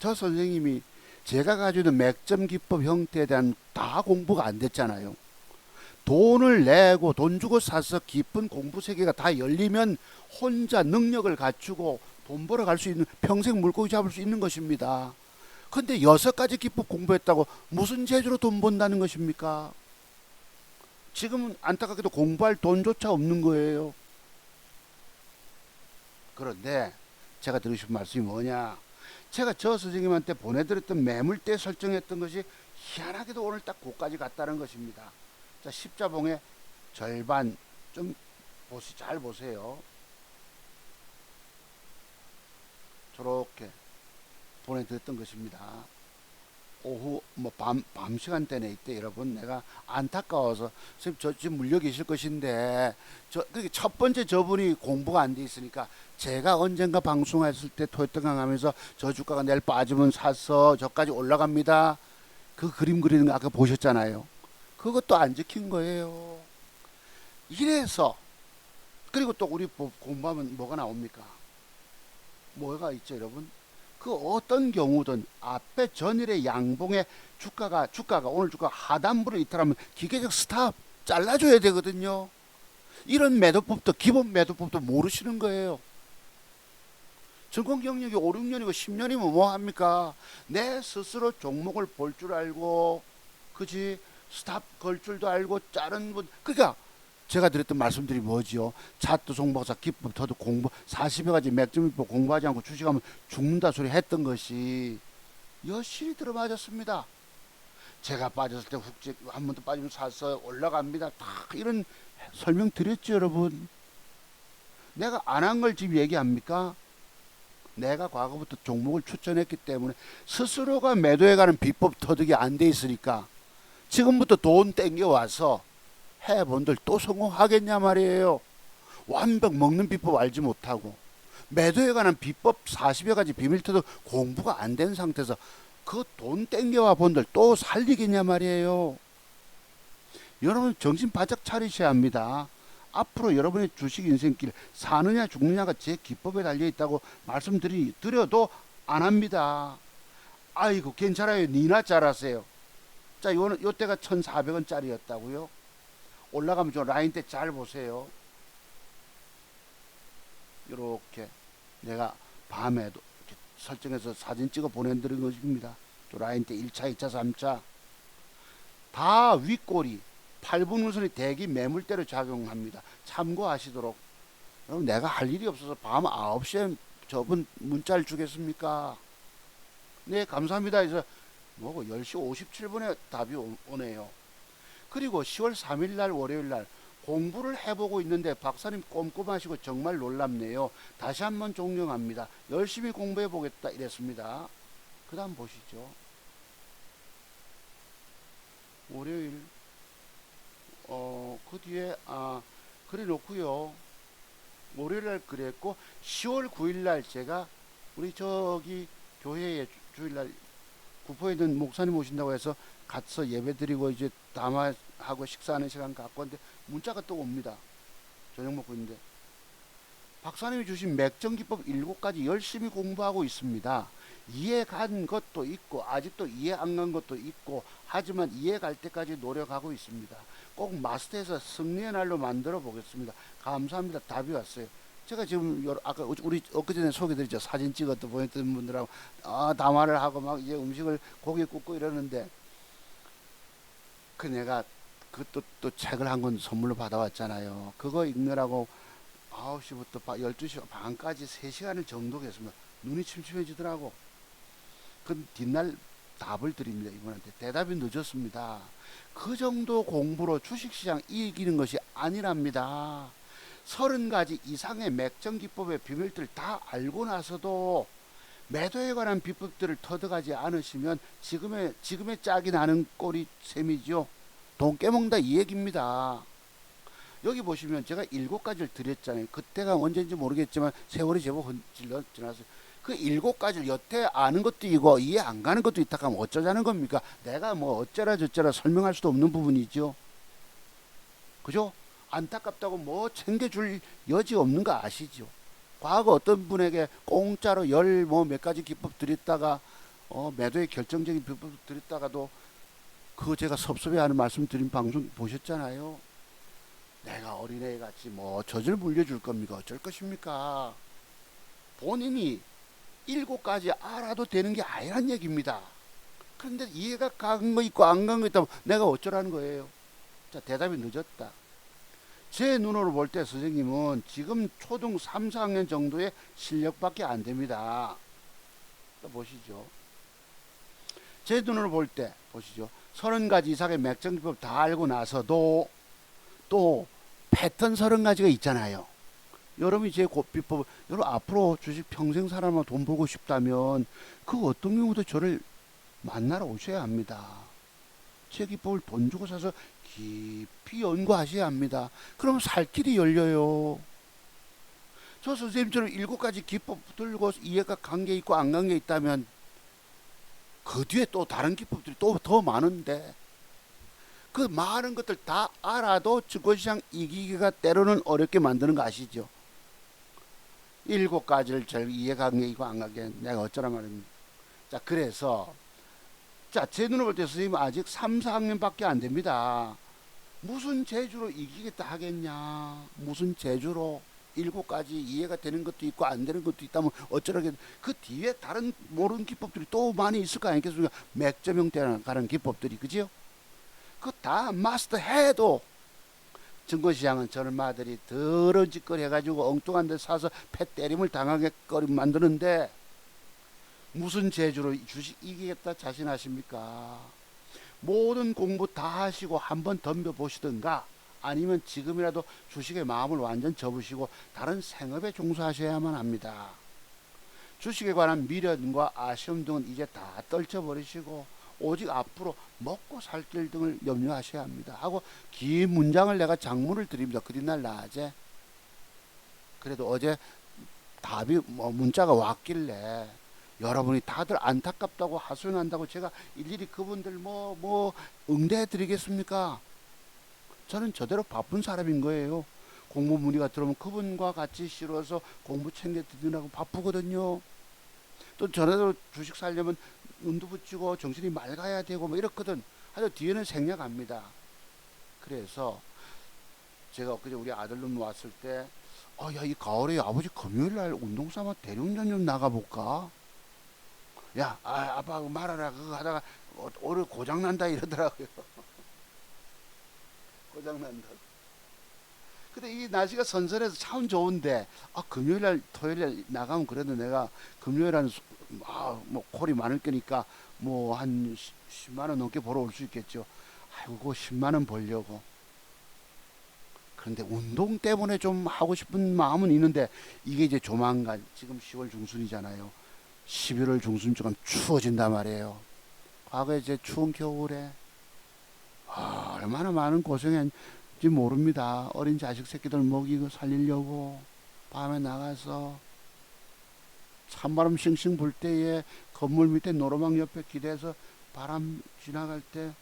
저 선생님이 제가 가지고 있는 맥점 기법 형태에 대한 다 공부가 안 됐잖아요. 돈을 내고 돈 주고 사서 깊은 공부 세계가 다 열리면 혼자 능력을 갖추고 돈 벌어 갈 수 있는, 평생 물고기 잡을 수 있는 것입니다. 근데 6가지 기법 공부했다고 무슨 재주로 돈 번다는 것입니까? 지금은 안타깝게도 공부할 돈조차 없는 거예요. 그런데 제가 드리고 싶은 말씀이 뭐냐, 제가 저 선생님한테 보내드렸던 매물대 설정했던 것이 희한하게도 오늘 딱 그까지 갔다는 것입니다. 자, 십자봉의 절반 좀 잘 보세요. 저렇게 보내드렸던 것입니다. 오후 밤 시간대네. 이때 여러분 내가 안타까워서 선생님 저 지금 물려 계실 것인데 첫 번째 저분이 공부가 안 돼 있으니까 제가 언젠가 방송했을 때 토요일강 하면서 저 주가가 내일 빠지면 사서 저까지 올라갑니다. 그 그림 그리는 거 아까 보셨잖아요. 그것도 안 지킨 거예요. 이래서 그리고 또 우리 공부하면 뭐가 나옵니까? 뭐가 있죠 여러분? 그 어떤 경우든 앞에 전일의 양봉의 주가가 오늘 주가 하단부를 이탈하면 기계적 스탑 잘라줘야 되거든요. 이런 매도법도 기본 매도법도 모르시는 거예요. 증권 경력이 5, 6년이고 10년이면 뭐 합니까? 내 스스로 종목을 볼 줄 알고, 그지? 스탑 걸 줄도 알고 자른 분. 그러니까 제가 드렸던 말씀들이 뭐지요? 차트 종목사 기법 저도 공부 40여 가지 맥점기법 공부하지 않고 주식하면 죽는다 소리 했던 것이 여실히 들어맞았습니다. 제가 빠졌을 때 훅 한 번 더 빠지면 사서 올라갑니다. 다 이런 설명 드렸죠 여러분. 내가 안 한 걸 지금 얘기합니까? 내가 과거부터 종목을 추천했기 때문에 스스로가 매도해 가는 비법 터득이 안 돼 있으니까 지금부터 돈 땡겨와서 해본들 또 성공하겠냐 말이에요. 완벽 먹는 비법 알지 못하고 매도에 관한 비법 40여 가지 비밀 터득 공부가 안 된 상태에서 그 돈 땡겨와 본들 또 살리겠냐 말이에요. 여러분 정신 바짝 차리셔야 합니다. 앞으로 여러분의 주식 인생길 사느냐 죽느냐가 제 기법에 달려 있다고 말씀드려도 안 합니다. 아이고 괜찮아요. 니나 잘하세요. 자, 요때가 1,400원짜리였다고요. 올라가면 저 라인 때 잘 보세요. 이렇게 내가 밤에도 이렇게 설정해서 사진 찍어 보내드린 것입니다. 또 라인 때 1차, 2차, 3차 다 윗꼬리 8분 우선이 대기 매물대로 작용합니다. 참고하시도록. 여러분 내가 할 일이 없어서 밤 9시에 저분 문자를 주겠습니까? 네 감사합니다 해서 뭐고 10시 57분에 답이 오네요. 그리고 10월 3일날 월요일날 공부를 해보고 있는데 박사님 꼼꼼하시고 정말 놀랍네요. 다시 한번 존경합니다. 열심히 공부해 보겠다 이랬습니다. 그 다음 보시죠. 월요일 그 뒤에 그래 놓고요. 월요일날 그랬고 10월 9일날 제가 우리 저기 교회에 주일날 구포에 있는 목사님 오신다고 해서 가서 예배 드리고 이제 담화하고 식사하는 시간 갖고 왔는데 문자가 또 옵니다. 저녁 먹고 있는데 박사님이 주신 맥정기법 7가지 열심히 공부하고 있습니다. 이해 간 것도 있고 아직도 이해 안 간 것도 있고 하지만 이해 갈 때까지 노력하고 있습니다. 꼭 마스터해서 승리의 날로 만들어 보겠습니다. 감사합니다. 답이 왔어요. 제가 지금 아까 우리 엊그전에 소개드렸죠. 사진 찍었던 보냈던 분들하고 담화를 하고 막 이제 음식을 고기 굽고 이러는데 그 내가 그것도 또 책을 한 권 선물로 받아왔잖아요. 그거 읽느라고 9시부터 12시 반까지 3시간을 정독했습니다. 눈이 침침해지더라고. 그 뒷날 답을 드립니다. 이분한테 대답이 늦었습니다. 그 정도 공부로 주식시장 이기는 것이 아니랍니다. 30가지 이상의 맥정기법의 비밀들을 다 알고 나서도 매도에 관한 비법들을 터득하지 않으시면 지금의 짝이 나는 꼴이 셈이죠. 돈 깨먹는다 이 얘기입니다. 여기 보시면 제가 7가지를 드렸잖아요. 그때가 언제인지 모르겠지만 세월이 제법 지났어요. 그 7가지를 여태 아는 것도 있고 이해 안 가는 것도 있다 하면 어쩌자는 겁니까? 내가 뭐 어쩌라 저쩌라 설명할 수도 없는 부분이죠. 그죠? 안타깝다고 뭐 챙겨줄 여지 없는 거 아시죠? 과거 어떤 분에게 공짜로 몇 가지 기법 드렸다가 매도의 결정적인 비법 드렸다가도 그거 제가 섭섭해하는 말씀 드린 방송 보셨잖아요. 내가 어린애 같이 뭐 젖을 물려줄 겁니까? 어쩔 것입니까? 본인이 7가지 알아도 되는 게 아니란 얘기입니다. 그런데 이해가 간 거 있고 안 간 거 있다면 내가 어쩌라는 거예요? 자, 대답이 늦었다. 제 눈으로 볼 때 선생님은 지금 초등 3, 4학년 정도의 실력밖에 안 됩니다. 또 보시죠. 제 눈으로 볼 때 보시죠. 30가지 이상의 맥정기법 다 알고 나서도 또 패턴 30가지가 있잖아요. 여러분이 제 비법, 여러분 앞으로 주식 평생 살아만 돈 벌고 싶다면 그 어떤 경우도 저를 만나러 오셔야 합니다. 제 기법을 돈 주고 사서 깊이 연구하셔야 합니다. 그럼 살 길이 열려요. 저 선생님처럼 7가지 기법 들고 이해가 간 게 있고 안 간 게 있다면 그 뒤에 또 다른 기법들이 또 더 많은데 그 많은 것들 다 알아도 증권시장 이기기가 때로는 어렵게 만드는 거 아시죠? 7가지를 잘 이해가 간 게 있고 안 간 게 내가 어쩌란 말입니까? 자, 그래서 자, 제 눈을 볼 때 선생님 아직 3, 4학년밖에 안 됩니다. 무슨 재주로 이기겠다 하겠냐? 무슨 재주로 7가지 이해가 되는 것도 있고 안 되는 것도 있다면 어쩌라겠. 그 뒤에 다른 모르는 기법들이 또 많이 있을 거 아니겠습니까? 맥점 형태로 가는 기법들이, 그죠? 그거 다 마스터해도 증권시장은 저놈아들이 더러운 짓거리 해가지고 엉뚱한 데 사서 패 때림을 당하게끔 만드는데 무슨 재주로 주식 이기겠다 자신하십니까? 모든 공부 다 하시고 한번 덤벼보시든가 아니면 지금이라도 주식의 마음을 완전 접으시고 다른 생업에 종사하셔야만 합니다. 주식에 관한 미련과 아쉬움 등은 이제 다 떨쳐버리시고 오직 앞으로 먹고 살 길 등을 염려하셔야 합니다. 하고 긴 문장을 내가 장문을 드립니다. 그뒷날 낮에. 그래도 어제 답이 문자가 왔길래 여러분이 다들 안타깝다고 하소연한다고 제가 일일이 그분들 응대해 드리겠습니까? 저는 저대로 바쁜 사람인 거예요. 공부 문의가 들어오면 그분과 같이 실어서 공부 챙겨 드리느라고 바쁘거든요. 또 전에도 주식 살려면 눈도 붙이고 정신이 맑아야 되고 이렇거든. 하여 뒤에는 생략합니다. 그래서 제가 엊그제 우리 아들놈 왔을 때 야, 이 가을에 아버지 금요일날 운동삼아 대리운전 좀 나가볼까? 야, 아빠 말하라 그거 하다가 오늘 고장난다 이러더라고요. 고장난다. 근데 이 날씨가 선선해서 참 좋은데 금요일날 토요일날 나가면 그래도 내가 금요일에는 콜이 많을 거니까 한 10만 원 넘게 벌어 올 수 있겠죠. 아이고 그거 10만 원 벌려고. 그런데 운동 때문에 좀 하고 싶은 마음은 있는데 이게 이제 조만간 지금 10월 중순이잖아요. 11월 중순쯤 추워진단 말이에요. 과거에 이제 추운 겨울에 얼마나 많은 고생했는지 모릅니다. 어린 자식 새끼들 먹이고 살리려고 밤에 나가서 찬바람 싱싱 불 때에 건물 밑에 노루망 옆에 기대서 바람 지나갈 때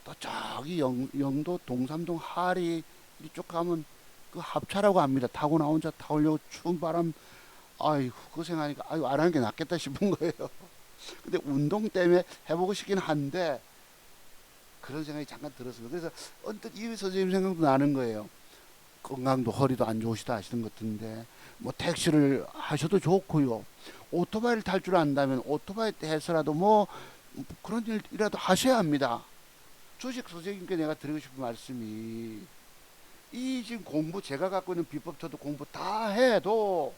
또 저기 영도 동삼동 하리 이쪽 가면 그 합차라고 합니다. 타고 나 혼자 타오려고 추운 바람 아이고 그 생각하니까 안 하는 게 낫겠다 싶은 거예요. 근데 운동 때문에 해보고 싶긴 한데 그런 생각이 잠깐 들었습니다. 그래서 언뜻 이 선생님 생각도 나는 거예요. 건강도 허리도 안 좋으시다 하시는 것 같은데 택시를 하셔도 좋고요. 오토바이를 탈 줄 안다면 오토바이 해서라도 그런 일이라도 하셔야 합니다. 주식 선생님께 내가 드리고 싶은 말씀이 이 지금 공부 제가 갖고 있는 비법 저도 공부 다 해도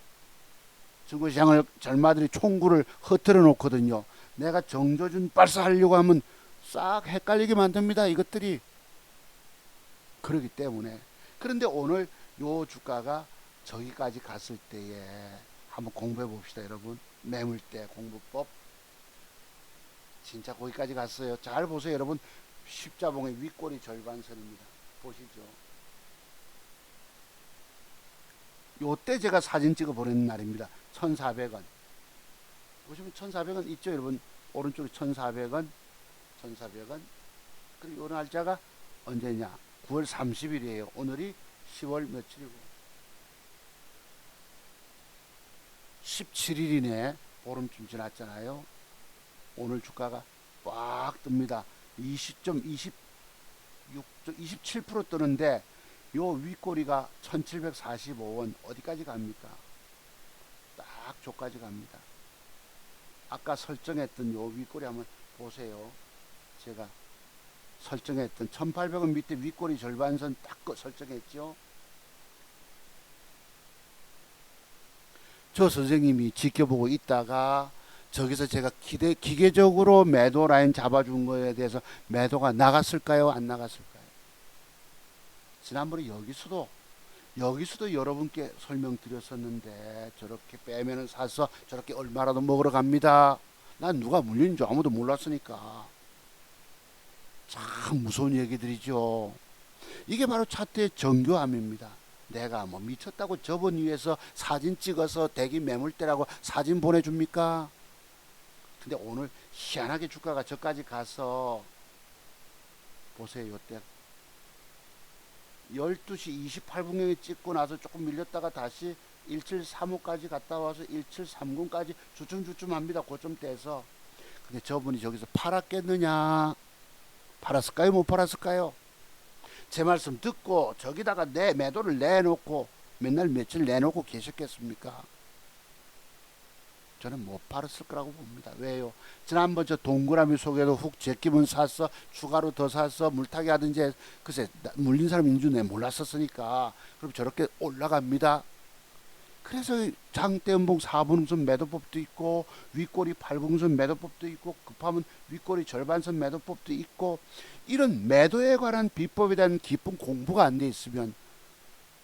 증거시장을 젊아들이 총구를 흐트러 놓거든요. 내가 정조준 발사하려고 하면 싹 헷갈리게 만듭니다. 이것들이. 그렇기 때문에. 그런데 오늘 요 주가가 저기까지 갔을 때에 한번 공부해 봅시다. 여러분. 매물대 공부법. 진짜 거기까지 갔어요. 잘 보세요. 여러분. 십자봉의 윗꼬리 절반선입니다. 보시죠. 요때 제가 사진 찍어 보내는 날입니다. 1,400원. 보시면 1,400원 있죠, 여러분? 오른쪽에 1,400원, 1,400원. 그리고 요 날짜가 언제냐? 9월 30일이에요. 오늘이 10월 며칠이고 17일이네. 보름쯤 지났잖아요. 오늘 주가가 꽉 뜹니다. 27% 뜨는데 요 윗꼬리가 1745원 어디까지 갑니까? 딱 저까지 갑니다. 아까 설정했던 요 윗꼬리 한번 보세요. 제가 설정했던 1800원 밑에 윗꼬리 절반선 딱 설정했죠. 저 선생님이 지켜보고 있다가 저기서 제가 기계적으로 매도 라인 잡아준 거에 대해서 매도가 나갔을까요? 안 나갔을까요? 지난번에 여기서도 여러분께 설명드렸었는데 저렇게 빼면은 사서 저렇게 얼마라도 먹으러 갑니다. 난 누가 물리는 줄 아무도 몰랐으니까. 참 무서운 얘기들이죠. 이게 바로 차트의 정교함입니다. 내가 미쳤다고 저번 위에서 사진 찍어서 대기 매물대라고 사진 보내줍니까? 근데 오늘 희한하게 주가가 저까지 가서 보세요. 이때 12시 28분경에 찍고 나서 조금 밀렸다가 다시 1735까지 갔다 와서 1730까지 주춤주춤합니다. 고점대에서. 근데 저분이 저기서 팔았겠느냐? 팔았을까요? 못 팔았을까요? 제 말씀 듣고 저기다가 내 매도를 내놓고 맨날 며칠 내놓고 계셨겠습니까? 저는 못 팔았을 거라고 봅니다. 왜요? 지난번 저 동그라미 속에도 훅 제끼면 샀어, 추가로 더 샀어, 물타기 하든지, 글쎄 물린 사람 인줄 내 몰랐었으니까. 그럼 저렇게 올라갑니다. 그래서 장대음봉 4분음선 매도법도 있고 윗꼬리 8분음선 매도법도 있고 급하면 윗꼬리 절반선 매도법도 있고, 이런 매도에 관한 비법에 대한 깊은 공부가 안 돼 있으면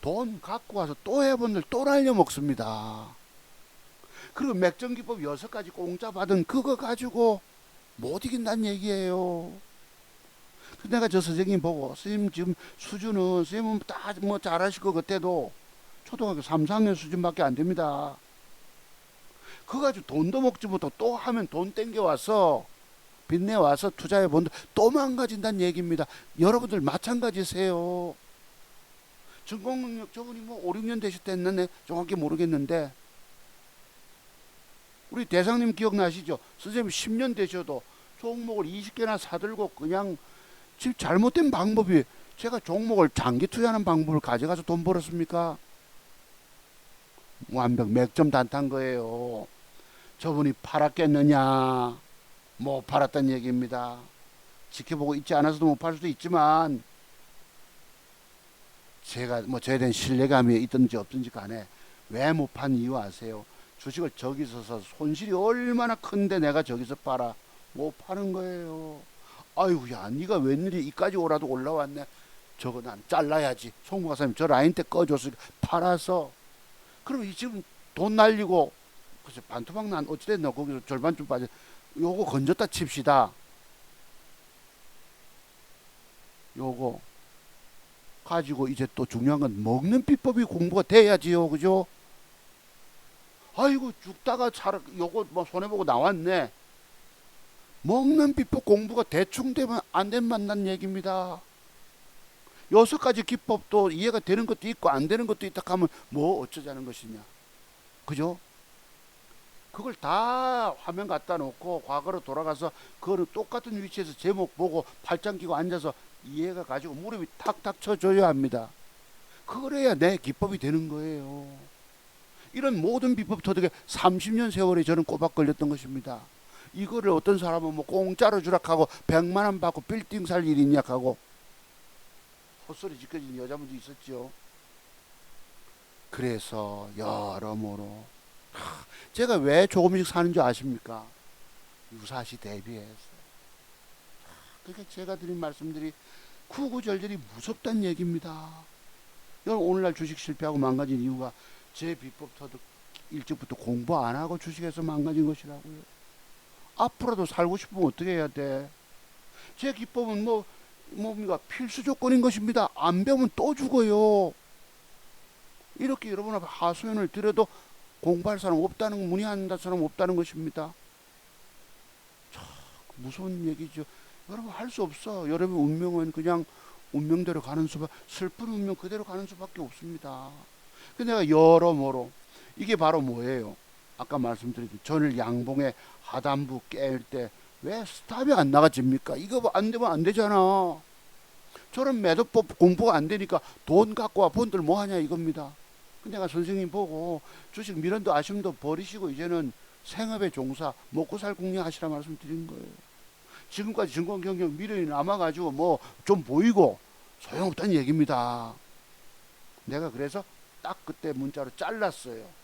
돈 갖고 와서 또 해본들 또 날려 먹습니다. 그리고 맥정기법 6가지 공짜 받은 그거 가지고 못 이긴다는 얘기예요. 그래서 내가 저 선생님 보고, 선생님 지금 수준은, 선생님은 다 뭐 잘하실 것 같아도 초등학교 3, 4학년 수준밖에 안 됩니다. 그거 가지고 돈도 먹지 못하고 또 하면 돈 땡겨와서 빚내와서 투자해 본다 또 망가진다는 얘기입니다. 여러분들 마찬가지세요. 전공능력 저분이 뭐 5, 6년 되셨댔는데 정확히 모르겠는데 우리 대상님 기억나시죠? 선생님 10년 되셔도 종목을 20개나 사들고 그냥 지금 잘못된 방법이 제가 종목을 장기 투자하는 방법을 가져가서 돈 벌었습니까? 완벽 맥점 단탄 거예요. 저분이 팔았겠느냐? 못 팔았다는 얘기입니다. 지켜보고 있지 않아서도 못 팔 수도 있지만 제가 뭐 저에 대한 신뢰감이 있든지 없든지 간에 왜 못 판 이유 아세요? 주식을 저기서 서 손실이 얼마나 큰데 내가 저기서 팔아 못 파는 거예요. 아이고야 네가 웬일이 이까지 오라도 올라왔네. 저거 난 잘라야지. 송무가사님 저 라인 때 꺼줬으니까 팔아서 그럼 이 지금 돈 날리고 그래서 반토막 난 어찌됐나 거기서 절반 좀 빠져 요거 건졌다 칩시다. 요거 가지고 이제 또 중요한 건 먹는 비법이 공부가 돼야지요. 그죠? 아이고 죽다가 요거 뭐 손해보고 나왔네. 먹는 비법 공부가 대충 되면 안 된다는 얘기입니다. 6가지 기법도 이해가 되는 것도 있고 안 되는 것도 있다 하면 뭐 어쩌자는 것이냐. 그죠? 그걸 다 화면 갖다 놓고 과거로 돌아가서 그거는 똑같은 위치에서 제목 보고 팔짱 끼고 앉아서 이해가 가지고 무릎이 탁탁 쳐줘야 합니다. 그래야 내 기법이 되는 거예요. 이런 모든 비법 터득에 30년 세월에 저는 꼬박 걸렸던 것입니다. 이거를 어떤 사람은 뭐 공짜로 주락하고 100만 원 받고 빌딩 살 일이 있냐 하고 헛소리 짓거리는 여자분도 있었죠. 그래서 여러모로 제가 왜 조금씩 사는 줄 아십니까? 유사시 대비해서. 그러니까 제가 드린 말씀들이 구구절절이 무섭다는 얘기입니다. 여러분 오늘날 주식 실패하고 망가진 이유가 제 비법 터득 일찍부터 공부 안 하고 주식에서 망가진 것이라고요. 앞으로도 살고 싶으면 어떻게 해야 돼? 제 기법은 뭡니까? 필수 조건인 것입니다. 안 배우면 또 죽어요. 이렇게 여러분 앞에 하소연을 드려도 공부할 사람 없다는, 문의한다 사람 없다는 것입니다. 참 무서운 얘기죠. 여러분 할 수 없어. 여러분 운명은 그냥 운명대로 가는 수밖에, 슬픈 운명 그대로 가는 수밖에 없습니다. 근데 내가 여러모로 이게 바로 뭐예요? 아까 말씀드린 전일 양봉에 하단부 깰 때 왜 스탑이 안 나가집니까? 이거 안 되면 안 되잖아. 저런 매도법 공부가 안 되니까 돈 갖고 와 본들 뭐 하냐 이겁니다. 근데 내가 선생님 보고 주식 미련도 아쉬움도 버리시고 이제는 생업에 종사 먹고 살 궁리하시라 말씀드린 거예요. 지금까지 증권 경영 미련이 남아가지고 뭐 좀 보이고 소용없다는 얘기입니다. 내가 그래서 딱 그때 문자로 잘랐어요.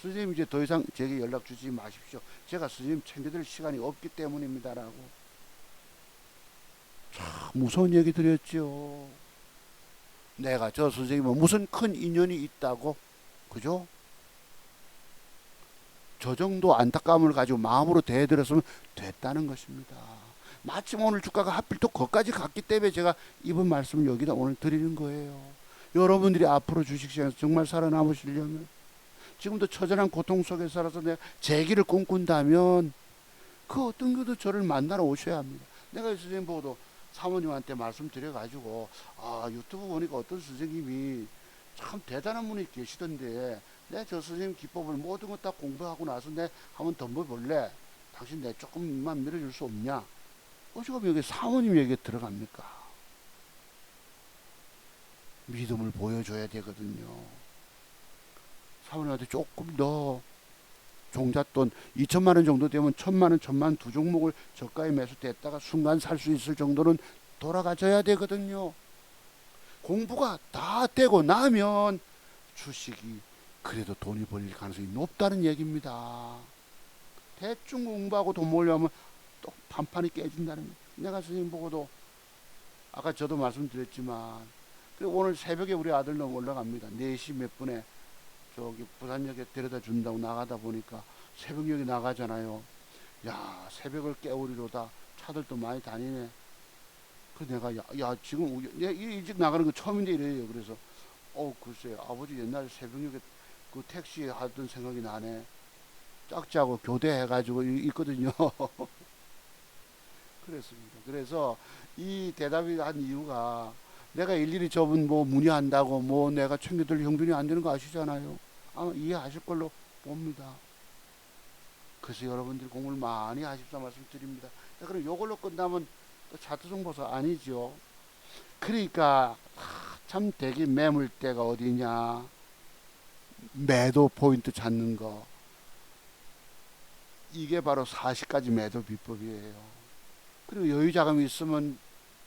선생님 이제 더 이상 제게 연락 주지 마십시오. 제가 선생님 챙겨드릴 시간이 없기 때문입니다라고. 참 무서운 얘기 드렸죠. 내가 저 선생님은 무슨 큰 인연이 있다고, 그죠? 저 정도 안타까움을 가지고 마음으로 대해드렸으면 됐다는 것입니다. 마침 오늘 주가가 하필 또 거기까지 갔기 때문에 제가 이번 말씀을 여기다 오늘 드리는 거예요. 여러분들이 앞으로 주식시장에서 정말 살아남으시려면 지금도 처절한 고통 속에 살아서 내가 재기를 꿈꾼다면 그 어떤 것도 저를 만나러 오셔야 합니다. 내가 선생님 보고도 사모님한테 말씀드려가지고 유튜브 보니까 어떤 선생님이 참 대단한 분이 계시던데 내 저 선생님 기법을 모든 것 다 공부하고 나서 내 한번 덤벼볼래? 당신 내 조금만 밀어줄 수 없냐? 어찌가 여기 사모님 얘기에 들어갑니까? 믿음을 보여줘야 되거든요. 사모님한테 조금 더 종잣돈 2천만 원 정도 되면 1,000만 원, 1,000만 원 두 종목을 저가에 매수됐다가 순간 살 수 있을 정도는 돌아가져야 되거든요. 공부가 다 되고 나면 주식이 그래도 돈이 벌릴 가능성이 높다는 얘기입니다. 대충 공부하고 돈 벌려면 또 판판이 깨진다는 거예요. 내가 선생님 보고도 아까 저도 말씀드렸지만 오늘 새벽에 우리 아들놈 올라갑니다. 4시 몇 분에 저기 부산역에 데려다 준다고 나가다 보니까 새벽역에 나가잖아요. 야, 새벽을 깨우리로다 차들도 많이 다니네. 그 내가 야 지금 내가 일찍 나가는 거 처음인데 이래요. 그래서 글쎄 아버지 옛날에 새벽역에 그 택시 하던 생각이 나네. 짝지하고 교대해가지고 있거든요. 그랬습니다. 그래서 이 대답이 한 이유가 내가 일일이 저분 뭐 문의한다고 뭐 내가 챙겨들 형편이 안 되는 거 아시잖아요. 아마 이해하실 걸로 봅니다. 그래서 여러분들이 공부를 많이 하십사 말씀드립니다. 자, 그럼 요걸로 끝나면 또 차트 정보서 아니죠. 그러니까 참 대기 매물대가 어디냐, 매도 포인트 찾는 거, 이게 바로 40가지 매도 비법이에요. 그리고 여유 자금이 있으면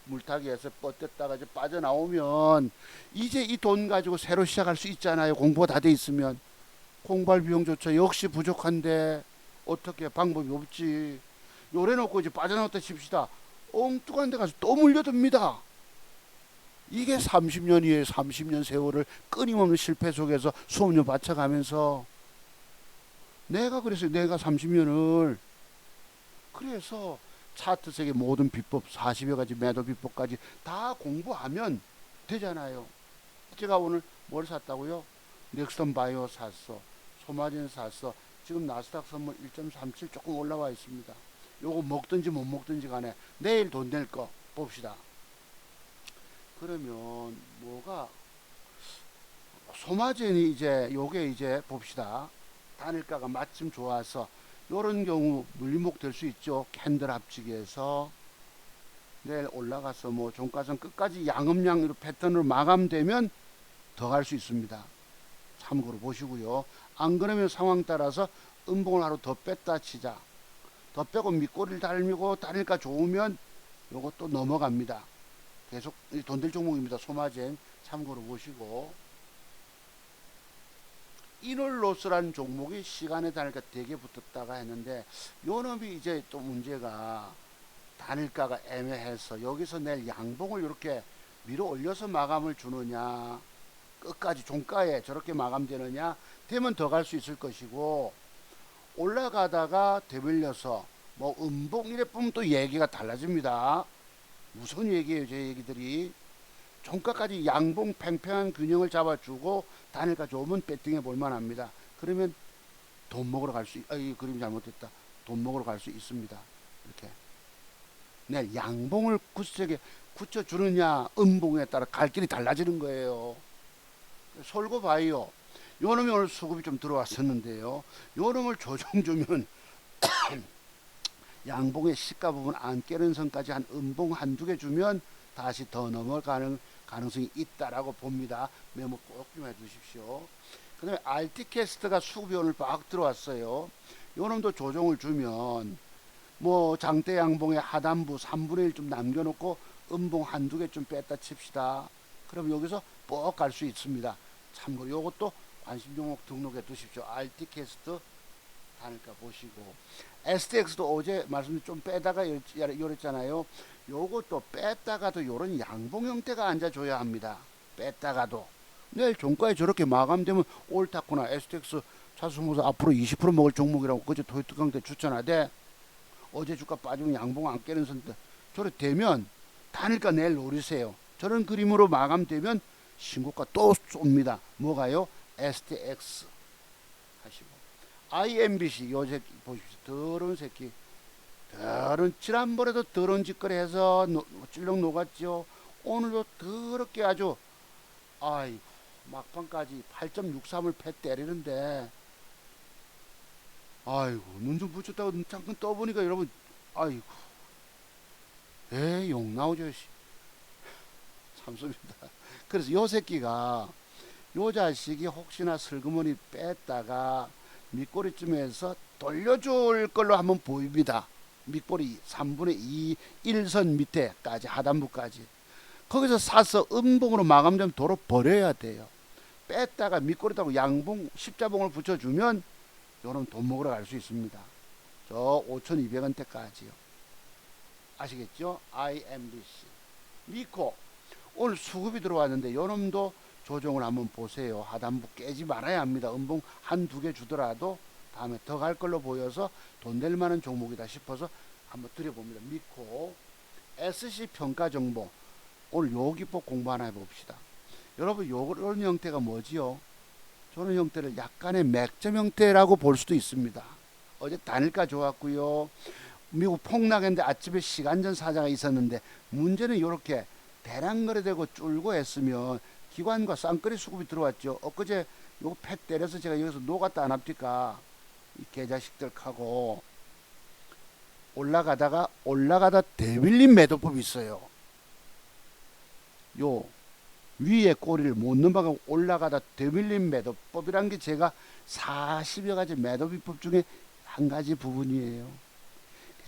물타기에서 뻗댔다가 이제 빠져나오면 이제 이 돈 가지고 새로 시작할 수 있잖아요. 공부가 다 돼 있으면. 공부할 비용조차 역시 부족한데 어떻게 방법이 없지. 요래놓고 이제 빠져나왔다 칩시다. 엉뚱한 데 가서 또 물려듭니다. 이게 30년이에요. 30년 세월을 끊임없는 실패 속에서 수업료 바쳐가면서 내가 그래서 내가 30년을 그래서 차트 세계 모든 비법 40여 가지 매도 비법까지 다 공부하면 되잖아요. 제가 오늘 뭘 샀다고요? 넥스턴 바이오 샀어. 소마진 샀어. 지금 나스닥 선물 1.37 조금 올라와 있습니다. 요거 먹든지 못 먹든지 간에 내일 돈 낼 거 봅시다. 그러면 뭐가 소마진이 이제 요게 이제 봅시다. 단일가가 마침 좋아서 요런 경우 물리목 될 수 있죠. 캔들 합치기에서 내일 올라가서 뭐 종가선 끝까지 양음양으로 패턴으로 마감되면 더 갈 수 있습니다. 참고로 보시고요. 안 그러면 상황 따라서 음봉을 하루 더 뺐다 치자. 더 빼고 밑꼬리를 달미고 단일가 좋으면 요것도 넘어갑니다. 계속 돈 될 종목입니다. 소마젠 참고로 보시고, 이놀로스라는 종목이 시간에 단일가 되게 붙었다가 했는데 요 놈이 이제 또 문제가 단일가가 애매해서 여기서 내일 양봉을 이렇게 밀어 올려서 마감을 주느냐, 끝까지 종가에 저렇게 마감되느냐 되면 더 갈 수 있을 것이고, 올라가다가 되밀려서 뭐 음봉 이래 보면 또 얘기가 달라집니다. 무슨 얘기예요 제 얘기들이. 종가까지 양봉 팽팽한 균형을 잡아주고 단일가 좋으면 배팅해 볼만합니다. 그러면 돈 먹으러 갈 수, 이 그림이 잘못됐다. 돈 먹으러 갈 수 있습니다. 이렇게 내일 양봉을 굳세게 굳혀주느냐 음봉에 따라 갈 길이 달라지는 거예요. 솔고 바이오 요 놈이 오늘 수급이 좀 들어왔었는데요. 요 놈을 조정 주면 양봉의 시가 부분 안 깨는 선까지 한 음봉 한두 개 주면 다시 더 넘어가는 가능성이 있다라고 봅니다. 메모 꼭 좀 해두십시오. 그 다음에 알티캐스트가 수급이 오늘 막 들어왔어요. 요 놈도 조정을 주면 뭐 장대 양봉의 하단부 3분의 1 좀 남겨놓고 음봉 한두 개 좀 뺐다 칩시다. 그럼 여기서 뻑 갈 수 있습니다. 참고로 요것도 관심 종목 등록해 두십시오. 알티캐스트 단일가 보시고, STX도 어제 말씀 좀 빼다가 이랬잖아요. 요것도 뺐다가도 요런 양봉 형태가 앉아줘야 합니다. 뺐다가도 내일 종가에 저렇게 마감되면 옳다구나. STX 차수모사 앞으로 20% 먹을 종목이라고 그제 토요특강 때 추천하되 어제 주가 빠지면 양봉 안 깨는 선때 저래 되면 단일가 내일 노리세요. 저런 그림으로 마감되면 신고가 또 쏩니다. 뭐가요? STX 하시고, IMBC 요 새끼 보십시오. 더러운 새끼. 더러운, 지난번에도 더러운 짓거리 해서 찔렁 녹았죠. 오늘도 더럽게 아주 아이고 막판까지 8.63을 패 때리는데 아이고 눈 좀 붙였다고 잠깐 떠보니까 여러분 아이고 욕 나오죠. 참습니다. 그래서 요 새끼가 요 자식이 혹시나 슬그머니 뺐다가 밑꼬리쯤에서 돌려줄 걸로 한번 보입니다. 밑꼬리 3분의 2 1선 밑에까지 하단부까지 거기서 사서 음봉으로 마감되면 도로 버려야 돼요. 뺐다가 밑꼬리다고 양봉 십자봉을 붙여주면 요런 돈 먹으러 갈 수 있습니다. 저 5,200원대까지요. 아시겠죠? IMBC 미코 오늘 수급이 들어왔는데 요놈도 조정을 한번 보세요. 하단부 깨지 말아야 합니다. 음봉 한두 개 주더라도 다음에 더 갈 걸로 보여서 돈 될 만한 종목이다 싶어서 한번 드려봅니다. 믿고 SC 평가 정보 오늘 요 기법 공부 하나 해봅시다. 여러분 요런 형태가 뭐지요? 저런 형태를 약간의 맥점 형태라고 볼 수도 있습니다. 어제 단일가 좋았고요. 미국 폭락했는데 아침에 시간전 사자가 있었는데 문제는 이렇게 대량 거래되고 줄고 했으면 기관과 쌍끌이 수급이 들어왔죠. 엊그제 요거 팩 때려서 제가 여기서 녹았다 안 합니까? 이 개자식들 하고 올라가다 대밀린 매도법이 있어요. 요 위에 꼬리를 못 넘어가고 올라가다 대밀린 매도법이란 게 제가 40여 가지 매도 비법 중에 한 가지 부분이에요.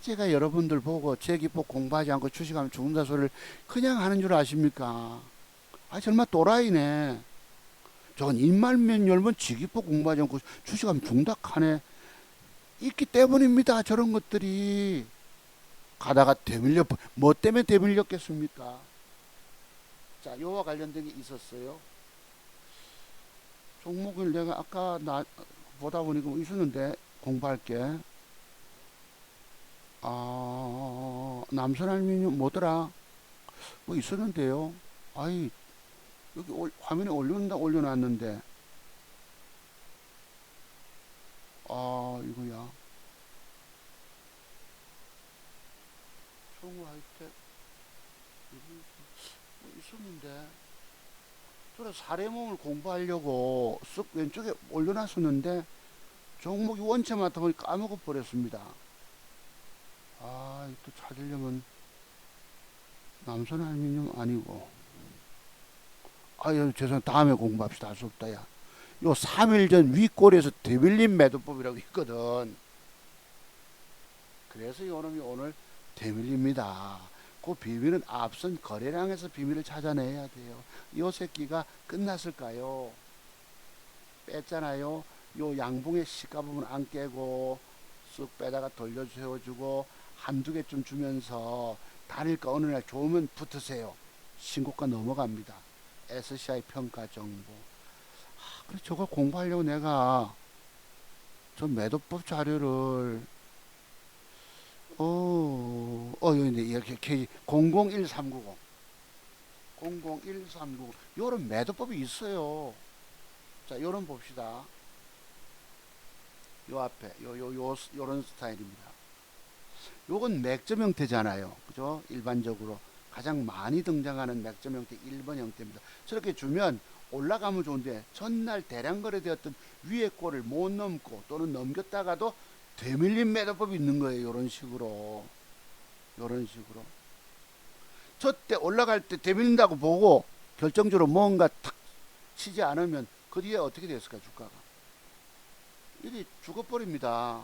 제가 여러분들 보고 제 기법 공부하지 않고 주식하면 죽는다 소리를 그냥 하는 줄 아십니까? 아 정말 또라이네. 저건 입말면 열면 지기법 공부하지 않고 주식하면 죽는다 하네. 있기 때문입니다. 저런 것들이. 가다가 대밀려 뭐 때문에 대밀렸겠습니까? 자, 요와 관련된 게 있었어요. 종목을 내가 아까 보다 보니까 뭐 있었는데 공부할게. 남선알미늄 뭐더라? 뭐 있었는데요. 아이 여기 화면에 올려놨는데 이거야. 성우 하이텍 뭐 있었는데 저는 사례몸을 공부하려고 쓱 왼쪽에 올려놨었는데 종목이 원체 맡아 보니 까먹어 버렸습니다. 또 찾으려면 남선알미늄 아니고 죄송합니다. 다음에 공부합시다. 할 수 없다. 요 3일 전 윗꼬리에서 대밀림 매도법이라고 있거든. 그래서 요놈이 오늘 대밀립니다. 그 비밀은 앞선 거래량에서 비밀을 찾아내야 돼요. 요 새끼가 끝났을까요? 뺐잖아요. 요 양봉의 시가 부분 안 깨고 쓱 빼다가 돌려 세워주고 한두 개쯤 주면서 단일가 어느 날 좋으면 붙으세요. 신고가 넘어갑니다. SCI 평가 정보. 그래 저걸 공부하려고 내가 저 매도법 자료를 여기 이렇게 001390 001390 요런 매도법이 있어요. 자, 요런 봅시다. 요 앞에 요런 스타일입니다. 요건 맥점 형태잖아요. 그죠? 일반적으로 가장 많이 등장하는 맥점 형태 1번 형태입니다. 저렇게 주면 올라가면 좋은데 전날 대량 거래되었던 위에 꼴을 못 넘고 또는 넘겼다가도 되밀린 매도법이 있는 거예요. 요런 식으로 저때 올라갈 때 되밀린다고 보고 결정적으로 뭔가 탁 치지 않으면 그 뒤에 어떻게 됐을까 주가가 이게 죽어버립니다.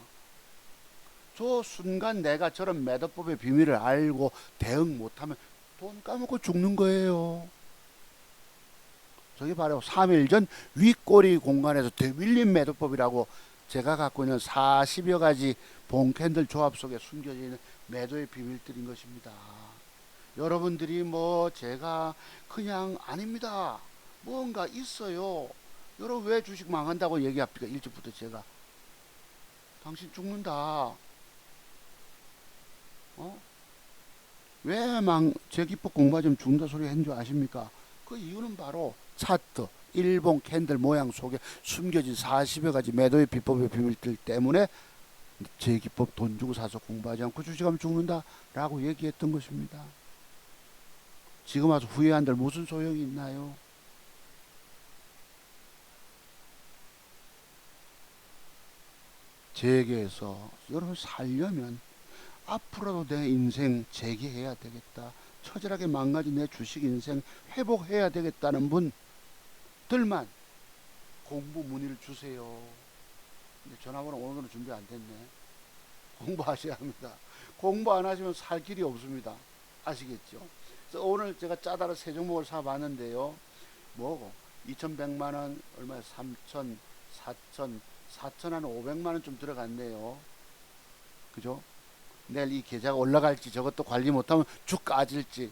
저 순간 내가 저런 매도법의 비밀을 알고 대응 못하면 돈 까먹고 죽는 거예요. 저게 바로 3일 전 윗꼬리 공간에서 되밀린 매도법이라고 제가 갖고 있는 40여 가지 봉캔들 조합 속에 숨겨져 있는 매도의 비밀들인 것입니다. 여러분들이 뭐 제가 그냥 아닙니다. 뭔가 있어요. 여러분 왜 주식 망한다고 얘기합니까? 일찍부터 제가 당신 죽는다. 왜 제 기법 공부하자면 죽는다 소리 한 줄 아십니까? 그 이유는 바로 차트, 일본 캔들 모양 속에 숨겨진 40여 가지 매도의 비법의 비밀들 때문에 제 기법 돈 주고 사서 공부하지 않고 주식하면 죽는다 라고 얘기했던 것입니다. 지금 와서 후회한들 무슨 소용이 있나요? 재계에서 여러분 살려면 앞으로도 내 인생 재개해야 되겠다. 처절하게 망가진 내 주식 인생 회복해야 되겠다는 분들만 공부 문의를 주세요. 근데 전화번호 오늘은 준비 안 됐네. 공부하셔야 합니다. 공부 안 하시면 살 길이 없습니다. 아시겠죠? 그래서 오늘 제가 짜다라 세 종목을 사봤는데요. 뭐고 2100만원 얼마에 3000 4000 4천 한 500만원 좀 들어갔네요. 그죠? 내일 이 계좌가 올라갈지 저것도 관리 못하면 쭉 까질지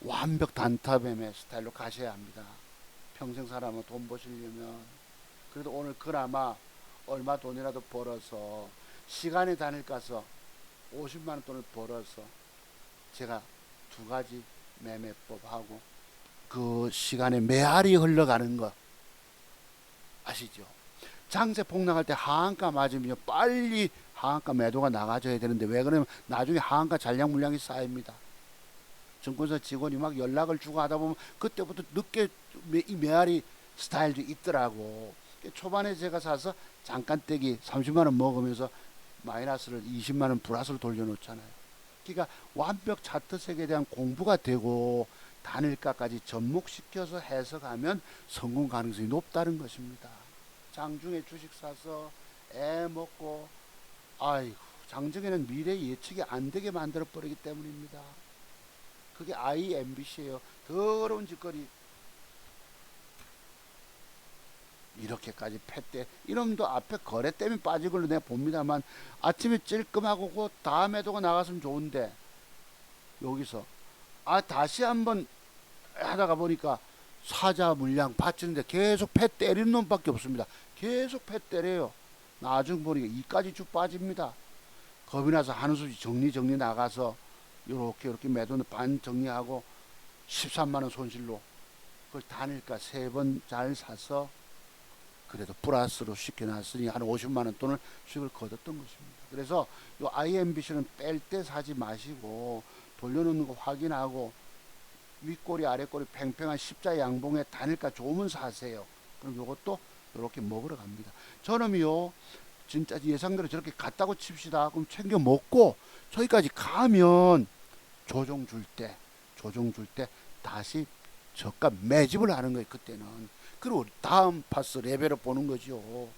완벽 단타 매매 스타일로 가셔야 합니다. 평생 살아면 돈 버시려면. 그래도 오늘 그나마 얼마 돈이라도 벌어서 시간의 단일 가서 50만 원 돈을 벌어서 제가 두 가지 매매법하고 그 시간에 메아리 흘러가는 거 아시죠? 장세 폭락할 때 하한가 맞으면 빨리 하한가 매도가 나가줘야 되는데 왜 그러면 나중에 하한가 잔량 물량이 쌓입니다. 증권사 직원이 막 연락을 주고 하다 보면 그때부터 늦게 이 메아리 스타일도 있더라고. 초반에 제가 사서 잠깐 떼기 30만 원 먹으면서 마이너스를 20만 원 플러스를 돌려놓잖아요. 그러니까 완벽 차트 색에 대한 공부가 되고 단일가까지 접목시켜서 해석하면 성공 가능성이 높다는 것입니다. 장중에 주식 사서 애 먹고 아이고 장중에는 미래 예측이 안 되게 만들어 버리기 때문입니다. 그게 IMBC예요. 더러운 짓거리. 이렇게까지 팻대. 이놈도 앞에 거래 때문에 빠진 걸로 내가 봅니다만 아침에 찔끔하고 그 다음 에도가 나갔으면 좋은데 여기서 다시 한번 하다가 보니까 사자 물량 받치는데 계속 패 때리는 놈밖에 없습니다. 계속 패 때려요. 나중 보니까 이까지 쭉 빠집니다. 겁이 나서 하는 수지 정리 나가서 요렇게 매도는 반 정리하고 13만원 손실로 그걸 단일가 3번 잘 사서 그래도 플러스로 시켜놨으니 한 50만원 돈을 수익을 거뒀던 것입니다. 그래서 요 IMBC는 뺄 때 사지 마시고 돌려놓는 거 확인하고 윗꼬리 아랫꼬리 팽팽한 십자 양봉에 단일가 좋으면 사세요. 그럼 요것도 이렇게 먹으러 갑니다. 저놈이요 진짜 예상대로 저렇게 갔다고 칩시다. 그럼 챙겨 먹고 저기까지 가면 조정 줄 때 다시 저가 매집을 하는 거예요. 그때는. 그리고 다음 파스 레벨을 보는 거죠.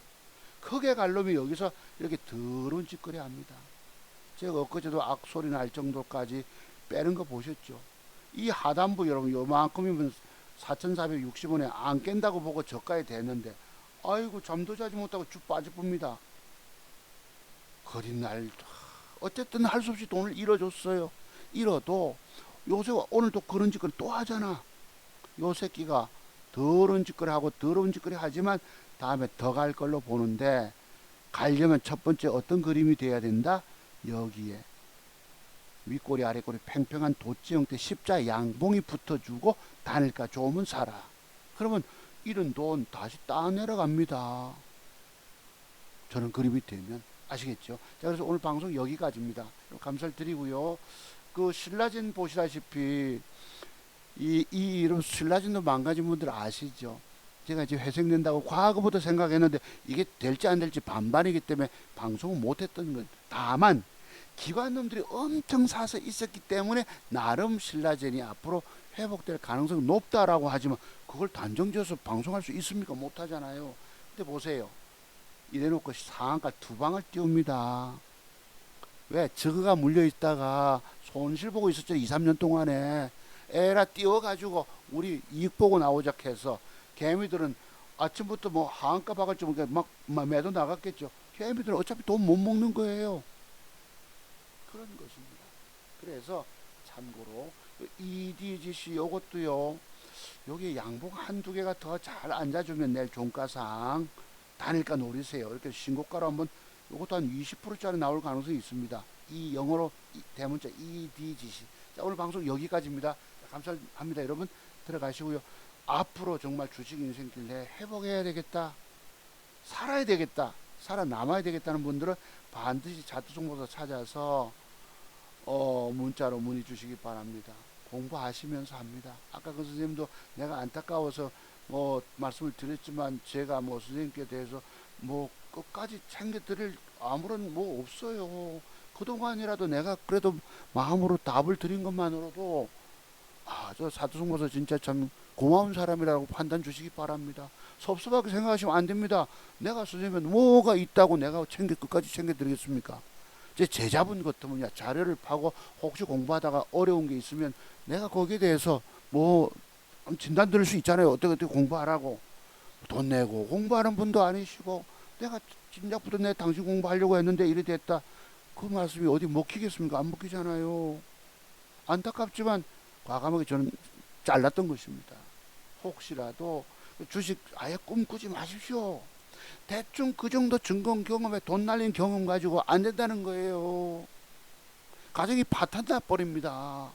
크게 갈 놈이 여기서 이렇게 더러운 짓거리 합니다. 제가 엊그제도 악소리 날 정도까지 빼는 거 보셨죠. 이 하단부 여러분 요만큼이면 4,460원에 안 깬다고 보고 저가에 됐는데 아이고 잠도 자지 못하고 쭉 빠져봅니다. 거린 날 어쨌든 할 수 없이 돈을 잃어줬어요. 잃어도 요새 오늘 또 그런 짓거리 또 하잖아. 요 새끼가 더러운 짓거리 하고 더러운 짓거리 하지만 다음에 더 갈 걸로 보는데 가려면 첫 번째 어떤 그림이 돼야 된다? 여기에 윗꼬리 아랫꼬리 팽팽한 도치 형태 십자 양봉이 붙어주고 단일가 좋으면 사라. 그러면 이런 돈 다시 따내려갑니다. 저는 그림이 되면 아시겠죠? 자, 그래서 오늘 방송 여기까지입니다. 감사를 드리고요. 그 신라진 보시다시피 이 이름 신라진도 망가진 분들 아시죠? 제가 이제 회생된다고 과거부터 생각했는데 이게 될지 안 될지 반반이기 때문에 방송을 못했던 건 다만 기관놈들이 엄청 사서 있었기 때문에 나름 신라젠이 앞으로 회복될 가능성이 높다라고 하지만 그걸 단정지어서 방송할 수 있습니까? 못하잖아요. 근데 보세요. 이래놓고 상한가 두 방을 띄웁니다. 왜? 저거가 물려있다가 손실 보고 있었죠. 2, 3년 동안에. 에라 띄워가지고 우리 이익 보고 나오자 해서 개미들은 아침부터 뭐 하한가 박을 줄 모르니까 막 매도 나갔겠죠. 개미들은 어차피 돈 못 먹는 거예요. 그런 것입니다. 그래서 참고로 EDGC 요것도요. 여기 양봉 한두 개가 더 잘 앉아주면 내일 종가상 단일가 노리세요. 이렇게 신고가로 한번 요것도 한 20%짜리 나올 가능성이 있습니다. 이 영어로 대문자 EDGC. 자, 오늘 방송 여기까지입니다. 감사합니다. 여러분 들어가시고요. 앞으로 정말 주식 인생길 내 회복해야 되겠다. 살아야 되겠다. 살아남아야 되겠다는 분들은 반드시 자투정보사 찾아서 문자로 문의 주시기 바랍니다. 공부하시면서 합니다. 아까 그 선생님도 내가 안타까워서 뭐 말씀을 드렸지만 제가 뭐 선생님께 대해서 뭐 끝까지 챙겨드릴 아무런 뭐 없어요. 그동안이라도 내가 그래도 마음으로 답을 드린 것만으로도 저 사두성보서 진짜 참 고마운 사람이라고 판단 주시기 바랍니다. 섭섭하게 생각하시면 안 됩니다. 내가 선생님은 뭐가 있다고 내가 끝까지 챙겨드리겠습니까? 제 제자분 같으면 자료를 파고 혹시 공부하다가 어려운 게 있으면 내가 거기에 대해서 뭐 진단 들을 수 있잖아요. 어떻게 공부하라고. 돈 내고 공부하는 분도 아니시고 내가 진작부터 내 당신 공부하려고 했는데 이래 됐다. 그 말씀이 어디 먹히겠습니까? 안 먹히잖아요. 안타깝지만 과감하게 저는 잘랐던 것입니다. 혹시라도 주식 아예 꿈꾸지 마십시오. 대충 그 정도 증권 경험에 돈 날린 경험 가지고 안 된다는 거예요. 가정이 파탄나 버립니다.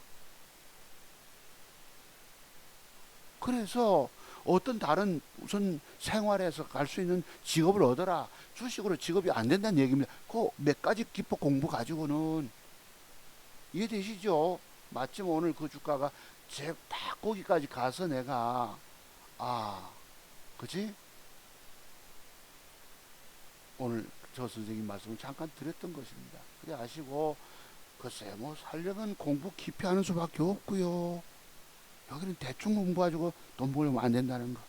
그래서 어떤 다른 우선 생활에서 갈 수 있는 직업을 얻어라. 주식으로 직업이 안 된다는 얘기입니다. 그 몇 가지 기법 공부 가지고는 이해되시죠? 마침 오늘 그 주가가 제 딱 거기까지 가서 내가 그지? 오늘 저 선생님 말씀을 잠깐 드렸던 것입니다. 그래 아시고 글쎄 뭐 살려면 공부 깊이 하는 수밖에 없고요. 여기는 대충 공부가지고 돈 벌면 안 된다는 거.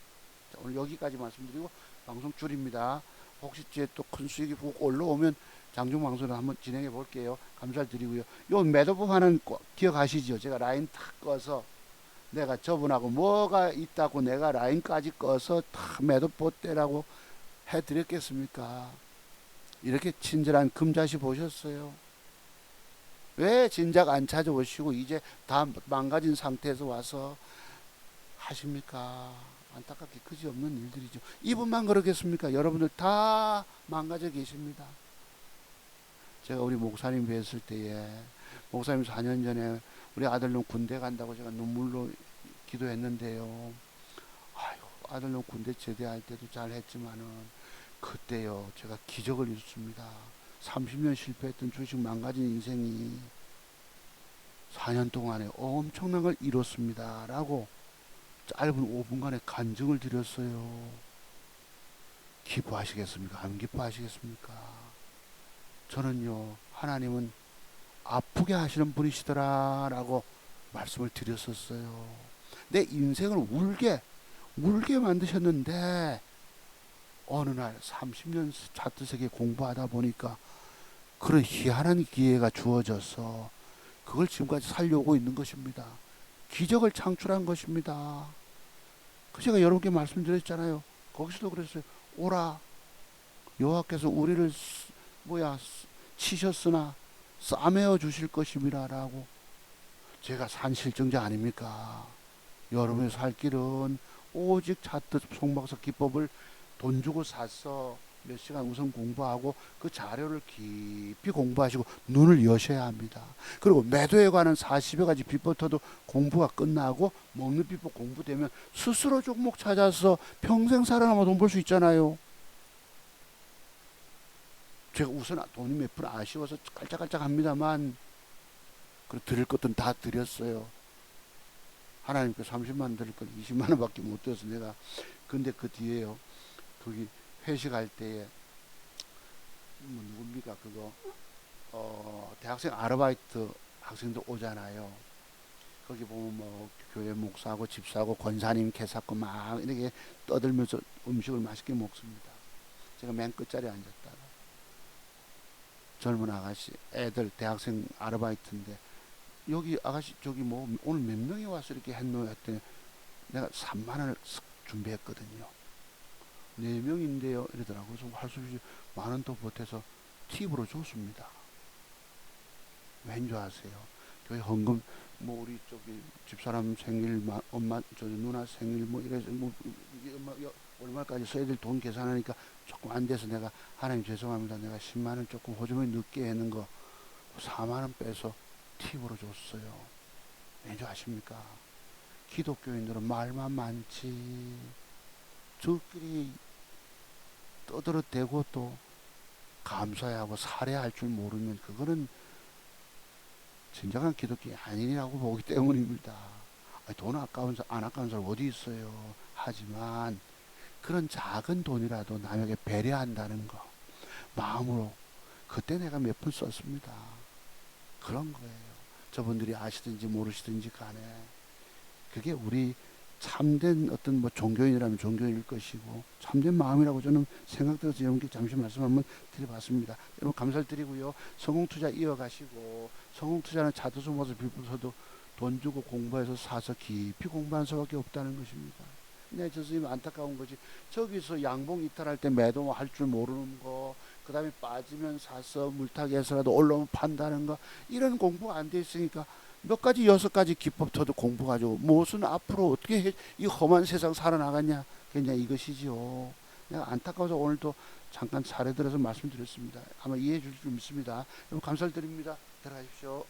자, 오늘 여기까지 말씀드리고 방송 줄입니다. 혹시 뒤에 또 큰 수익이 훅 올라오면 장중 방송을 한번 진행해 볼게요. 감사를 드리고요. 요 매도법 하는 기억하시죠? 제가 라인 탁 꺼서 내가 저분하고 뭐가 있다고 내가 라인까지 꺼서 다 매도법 때라고 해드렸겠습니까? 이렇게 친절한 금자씨 보셨어요? 왜 진작 안 찾아오시고 이제 다 망가진 상태에서 와서 하십니까? 안타깝게 그지없는 일들이죠. 이분만 그러겠습니까? 여러분들 다 망가져 계십니다. 제가 우리 목사님 뵀을 때에 목사님 4년 전에 우리 아들놈 군대 간다고 제가 눈물로 기도했는데요. 아유, 아들놈 군대 제대할 때도 잘했지만은 그때요 제가 기적을 이뤘습니다. 30년 실패했던 주식 망가진 인생이 4년 동안에 엄청난 걸 이뤘습니다 라고 짧은 5분간의 간증을 드렸어요. 기뻐하시겠습니까? 안 기뻐하시겠습니까? 저는요 하나님은 아프게 하시는 분이시더라 라고 말씀을 드렸었어요. 내 인생을 울게 만드셨는데 어느 날 30년 차트세계 공부하다 보니까 그런 희한한 기회가 주어져서 그걸 지금까지 살려오고 있는 것입니다. 기적을 창출한 것입니다. 그 제가 여러분께 말씀드렸잖아요. 거기서도 그랬어요. 오라 여호와께서 우리를 치셨으나 싸매어 주실 것임이라 라고. 제가 산실정자 아닙니까? 여러분의 살 길은 오직 차트 송박사 기법을 돈 주고 사서 몇 시간 우선 공부하고 그 자료를 깊이 공부하시고 눈을 여셔야 합니다. 그리고 매도에 관한 40여 가지 비법도 공부가 끝나고 먹는 비법 공부되면 스스로 종목 찾아서 평생 살아남아 돈 벌 수 있잖아요. 제가 우선 돈이 몇 푼 아쉬워서 깔짝깔짝 합니다만 드릴 것들은 다 드렸어요. 하나님께 30만 드릴 걸 20만 원밖에 못 드려서 내가. 근데 그 뒤에요 거기 회식할 때에 누굽니까 그거 대학생 아르바이트 학생들 오잖아요. 거기 보면 뭐 교회 목사하고 집사하고 권사님 개사고 막 이렇게 떠들면서 음식을 맛있게 먹습니다. 제가 맨 끝자리에 앉았다가 젊은 아가씨 애들 대학생 아르바이트인데 여기 아가씨 저기 뭐 오늘 몇 명이 와서 이렇게 했노 했더니 내가 3만 원을 준비했거든요. 4명인데요 이러더라고요. 그래서 할 수 없이 만 원 더 보태서 팁으로 줬습니다. 왠 줄 아세요? 교회 헌금 뭐 우리 저기 집사람 생일 엄마 저 누나 생일 뭐 이래서 뭐 얼마까지 써야 될 돈 계산하니까 조금 안 돼서 내가 하나님 죄송합니다. 내가 10만 원 조금 호주머니 늦게 했는 거 4만 원 빼서 팁으로 줬어요. 왠 줄 아십니까? 기독교인들은 말만 많지 저끼리 떠들어대고 또 감사해야 하고 살해할 줄 모르면 그거는 진정한 기독교인이 아니라고 보기 때문입니다. 돈 아까운 안 아까운 사람 어디 있어요. 하지만 그런 작은 돈이라도 남에게 배려한다는 거 마음으로 그때 내가 몇 푼 썼습니다. 그런 거예요. 저분들이 아시든지 모르시든지 간에 그게 우리 참된 어떤 뭐 종교인이라면 종교인일 것이고 참된 마음이라고 저는 생각돼서 여러분께 잠시 말씀 한번 드려봤습니다. 여러분 감사를 드리고요. 성공투자 이어가시고 성공투자는 차트수 모습 빌부터도 돈 주고 공부해서 사서 깊이 공부하는 수밖에 없다는 것입니다. 네, 저 선생님 안타까운 거지. 저기서 양봉 이탈할 때 매도할 줄 모르는 거, 그 다음에 빠지면 사서 물타기해서라도 올라오면 판다는 거, 이런 공부가 안 돼 있으니까 몇 가지 6가지 기법터도 공부 가지고 무슨 앞으로 어떻게 이 험한 세상 살아나갔냐 그냥 이것이지요. 내가 안타까워서 오늘도 잠깐 사례 들어서 말씀드렸습니다. 아마 이해해 주실 줄 믿습니다. 여러분 감사를 드립니다. 들어가십시오.